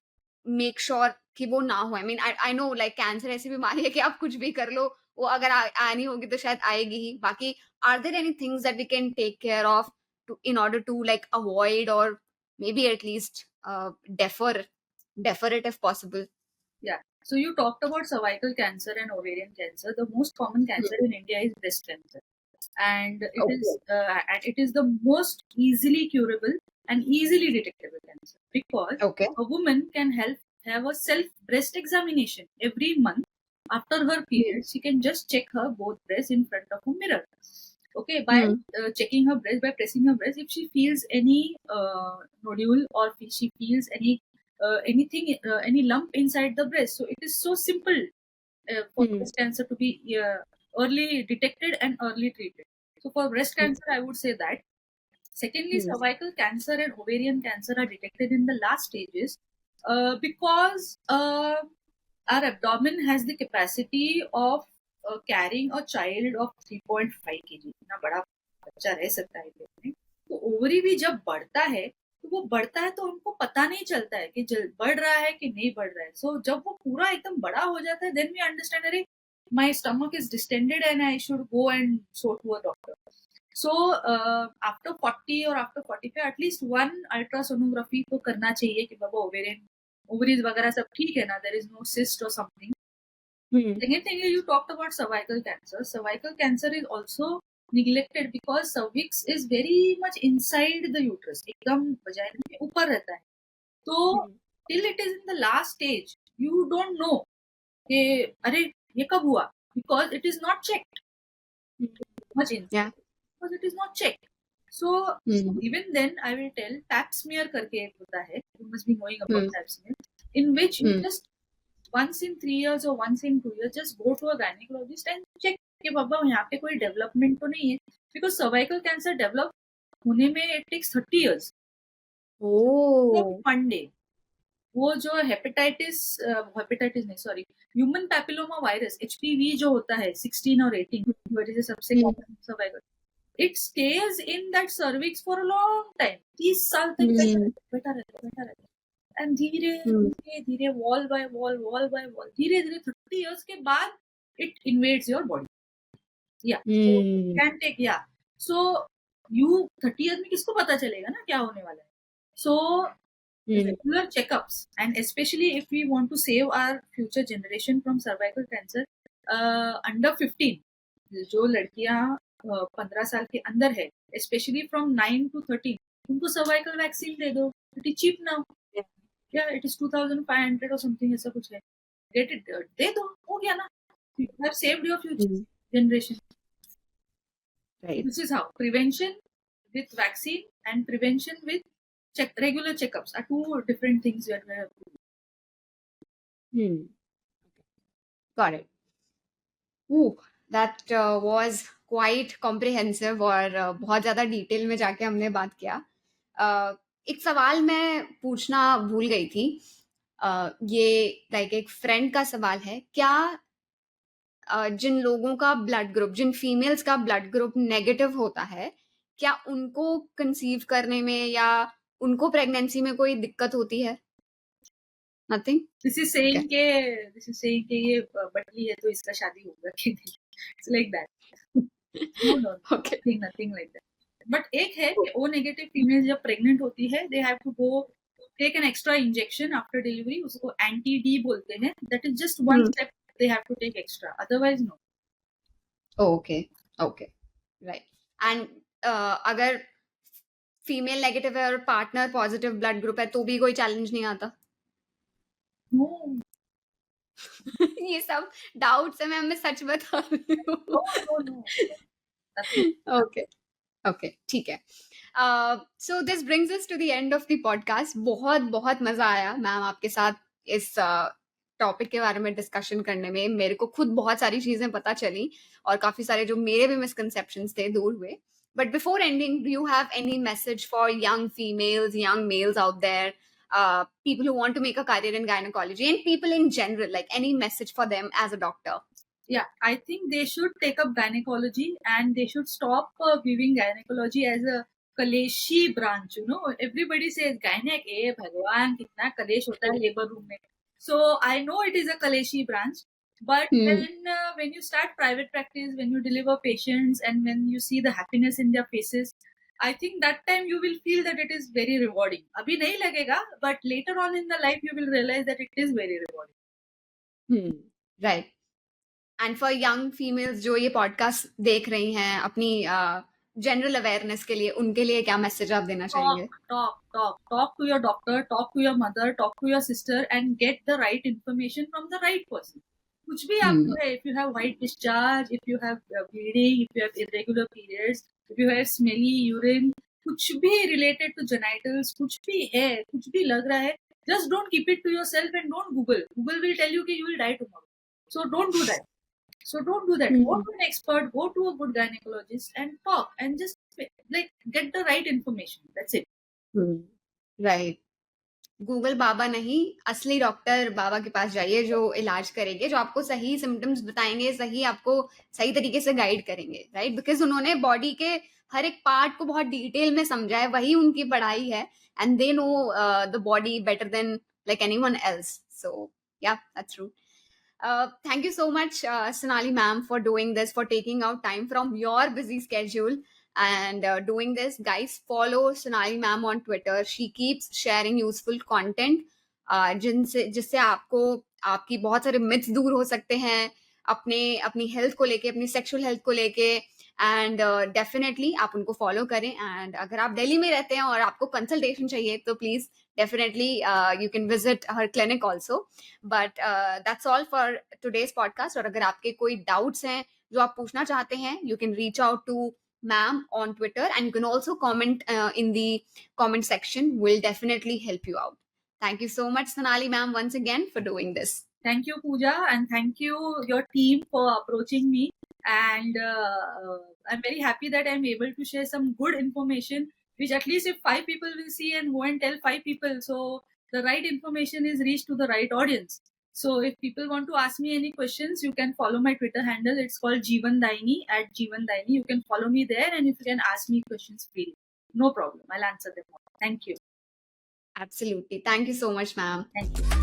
S1: make sure कि वो ना हो? I mean I know like cancer ऐसी बीमारी है कि आप कुछ भी कर लो, वो अगर आनी होगी तो शायद आएगी ही. बाकी are there any things that we can take care of in order to like avoid, or maybe at least defer it if possible? Yeah. So you talked about cervical cancer and ovarian cancer. The most common cancer in India is breast cancer, and it is the most easily curable and easily detectable cancer, because a woman can have a self breast examination every month. After her period, she can just check her both breasts in front of a mirror. Okay, by checking her breast, by pressing her breast, if she feels any nodule, or if she feels anything, any lump inside the breast. So it is so simple for breast cancer to be early detected and early treated. So for breast cancer, I would say that. Secondly,
S2: Hmm.
S1: cervical cancer and ovarian cancer are detected in the last stages because our abdomen has the capacity of carrying a child of 3.5 kg. इतना बड़ा बच्चा रह सकता है पेट में. तो ovary भी जब बढ़ता है तो वो बढ़ता है तो हमको पता नहीं चलता है कि बढ़ रहा है कि नहीं बढ़ रहा है. सो जब वो पूरा एकदम बड़ा हो जाता है देन वी अंडरस्टैंड अरे my stomach is distended and I should go and show to a doctor. So after 40 or after 45 at least one ultrasonography तो करना चाहिए कि बाबा ovaries वगैरह सब ठीक है ना, there is no cyst or something. Second thing is you talked about cervical cancer. Cervical cancer is also neglected because cervix is very much inside the uterus, एकदम vagina के ऊपर रहता है. तो till it is in the last stage you don't know कि अरे ये कब हुआ, because it is not checked much in.
S2: Yeah.
S1: Because it is not checked. So even then I will tell pap smear करके एक होता है, you must be knowing about pap smear, in which you just once in 3 years or once in 2 years just go to a gynecologist and check कि बाबा यहाँ पे कोई development तो नहीं है, because cervical cancer develop होने में it takes 30 years. One day वो जो हेपेटाइटिस नहीं sorry human papilloma virus HPV जो होता है 16 और 18 वजह से सबसे common survival, it stays in that cervix for a long time. 30 साल तक बैठा रहता है and धीरे धीरे wall by wall धीरे धीरे 30 years के बाद it invades your body. Yeah, so it can take, yeah. So you 30 years में किसको पता चलेगा ना क्या होने वाला है. So regular checkups, and especially if we want to save our future generation from cervical cancer, under 15 जो लड़कियां 15 साल के अंदर है, especially from 9 to 13, उनको cervical vaccine दे दो. It is cheap now. Yeah, it is 2,500 or something ऐसा कुछ है. Get it, दे दो, हो गया ना. You have saved your future generation.
S2: Right.
S1: This is how prevention with vaccine and prevention with regular checkups are two different things you have to do.
S2: Got it. Ooh, that was quite comprehensive और बहुत ज़्यादा detail में जाके हमने बात किया. एक सवाल मैं पूछना भूल गई थी. ये लाइक एक फ्रेंड का सवाल है, क्या जिन लोगों का ब्लड ग्रुप, जिन फीमेल्स का ब्लड ग्रुप नेगेटिव होता है, क्या उनको कंसीव करने में या उनको प्रेगनेंसी में कोई दिक्कत होती है? Nothing?
S1: This is saying के ये बटली है तो इसका शादी होगा कि नहीं. It's like that. No.
S2: Okay.
S1: Nothing like that. But एक है कि O negative females जब pregnant होती है, they have to go take an extra injection after delivery. उसको anti-D बोलते हैं. That is just one step they have to take extra. Otherwise no.
S2: Okay. Right. And अगर फीमेल नेगेटिव है और partner positive blood group है तो भी कोई चैलेंज नहीं आता?
S1: No.
S2: ये सब डाउट्स है मैम, मैं सच बता रही हूँ.
S1: No.
S2: Okay, ठीक है. So this brings us to the end of the podcast. बहुत मजा आया मैम आपके साथ इस टॉपिक के बारे में डिस्कशन करने में. मेरे को खुद बहुत सारी चीजें पता चली और काफी सारे जो मेरे भी मिसकंसेप्शंस थे दूर हुए. But before ending, do you have any message for young females, young males out there, people who want to make a career in gynecology and people in general, like any message for them as a doctor?
S1: Yeah, I think they should take up gynecology and they should stop viewing gynecology as a kaleshi branch. You know, everybody says gynec, bhagwan, kitna kalesh hota hai labor room mein. So I know it is a kaleshi branch, but then when you start private practice, when you deliver patients and when you see the happiness in their faces, I think that time you will feel that it is very rewarding. Abhi nahi lagega, but later on in the life you will realize that it is very rewarding.
S2: Right. And for young females जो ये podcast देख रही हैं अपनी general awareness के लिए, उनके लिए क्या message आप देना चाहेंगे?
S1: Talk to your doctor, talk to your mother, talk to your sister and get the right information from the right person. कुछ भी आपको है, if you have white discharge, if you have bleeding, if you have irregular periods, if you have smelly urine, कुछ भी related to genitals, कुछ भी है, कुछ भी लग रहा है, just don't keep it to yourself and don't Google. Google will tell you कि you will die tomorrow. So don't do that. So don't do that. Go
S2: Hmm.
S1: to an expert, go to a good gynecologist and talk and just like get the right information. That's it.
S2: Right Google बाबा नहीं, असली doctor बाबा के पास जाइए जो इलाज करेंगे, जो आपको सही सिम्टम्स बताएंगे, सही आपको सही तरीके से गाइड करेंगे, राइट? बिकॉज उन्होंने बॉडी के हर एक पार्ट को बहुत डिटेल में समझा है, वही उनकी पढ़ाई है, and they know the body better than like anyone else. So yeah, that's true. Thank you so much, Sonali ma'am, for doing this, for taking out time from your busy schedule and doing this. Guys, follow Sonali ma'am on Twitter. She keeps sharing useful content, जिससे आपको आपकी बहुत सारे myths दूर हो सकते हैं अपनी हेल्थ को लेके, अपनी सेक्सुअल हेल्थ को लेके. एंड डेफिनेटली आप उनको फॉलो करें. एंड अगर आप दिल्ली में रहते हैं और आपको कंसल्टेशन चाहिए तो please definitely you can visit her clinic also. But that's all for today's podcast. और अगर आपके कोई doubts हैं जो आप पूछना चाहते हैं, you can reach out to ma'am on Twitter, and you can also comment in the comment section. We'll definitely help you out. Thank you so much, Sonali ma'am, once again for doing this.
S1: Thank you, Pooja, and thank you your team for approaching me. And I'm very happy that I'm able to share some good information, which at least if 5 people will see and go and tell 5 people, so the right information is reached to the right audience. So if people want to ask me any questions, you can follow my Twitter handle. It's called Jeevan Daini, @JeevanDaini. You can follow me there, and if you can ask me questions freely, no problem. I'll answer them all. Thank you.
S2: Absolutely. Thank you so much, ma'am.
S1: Thank you.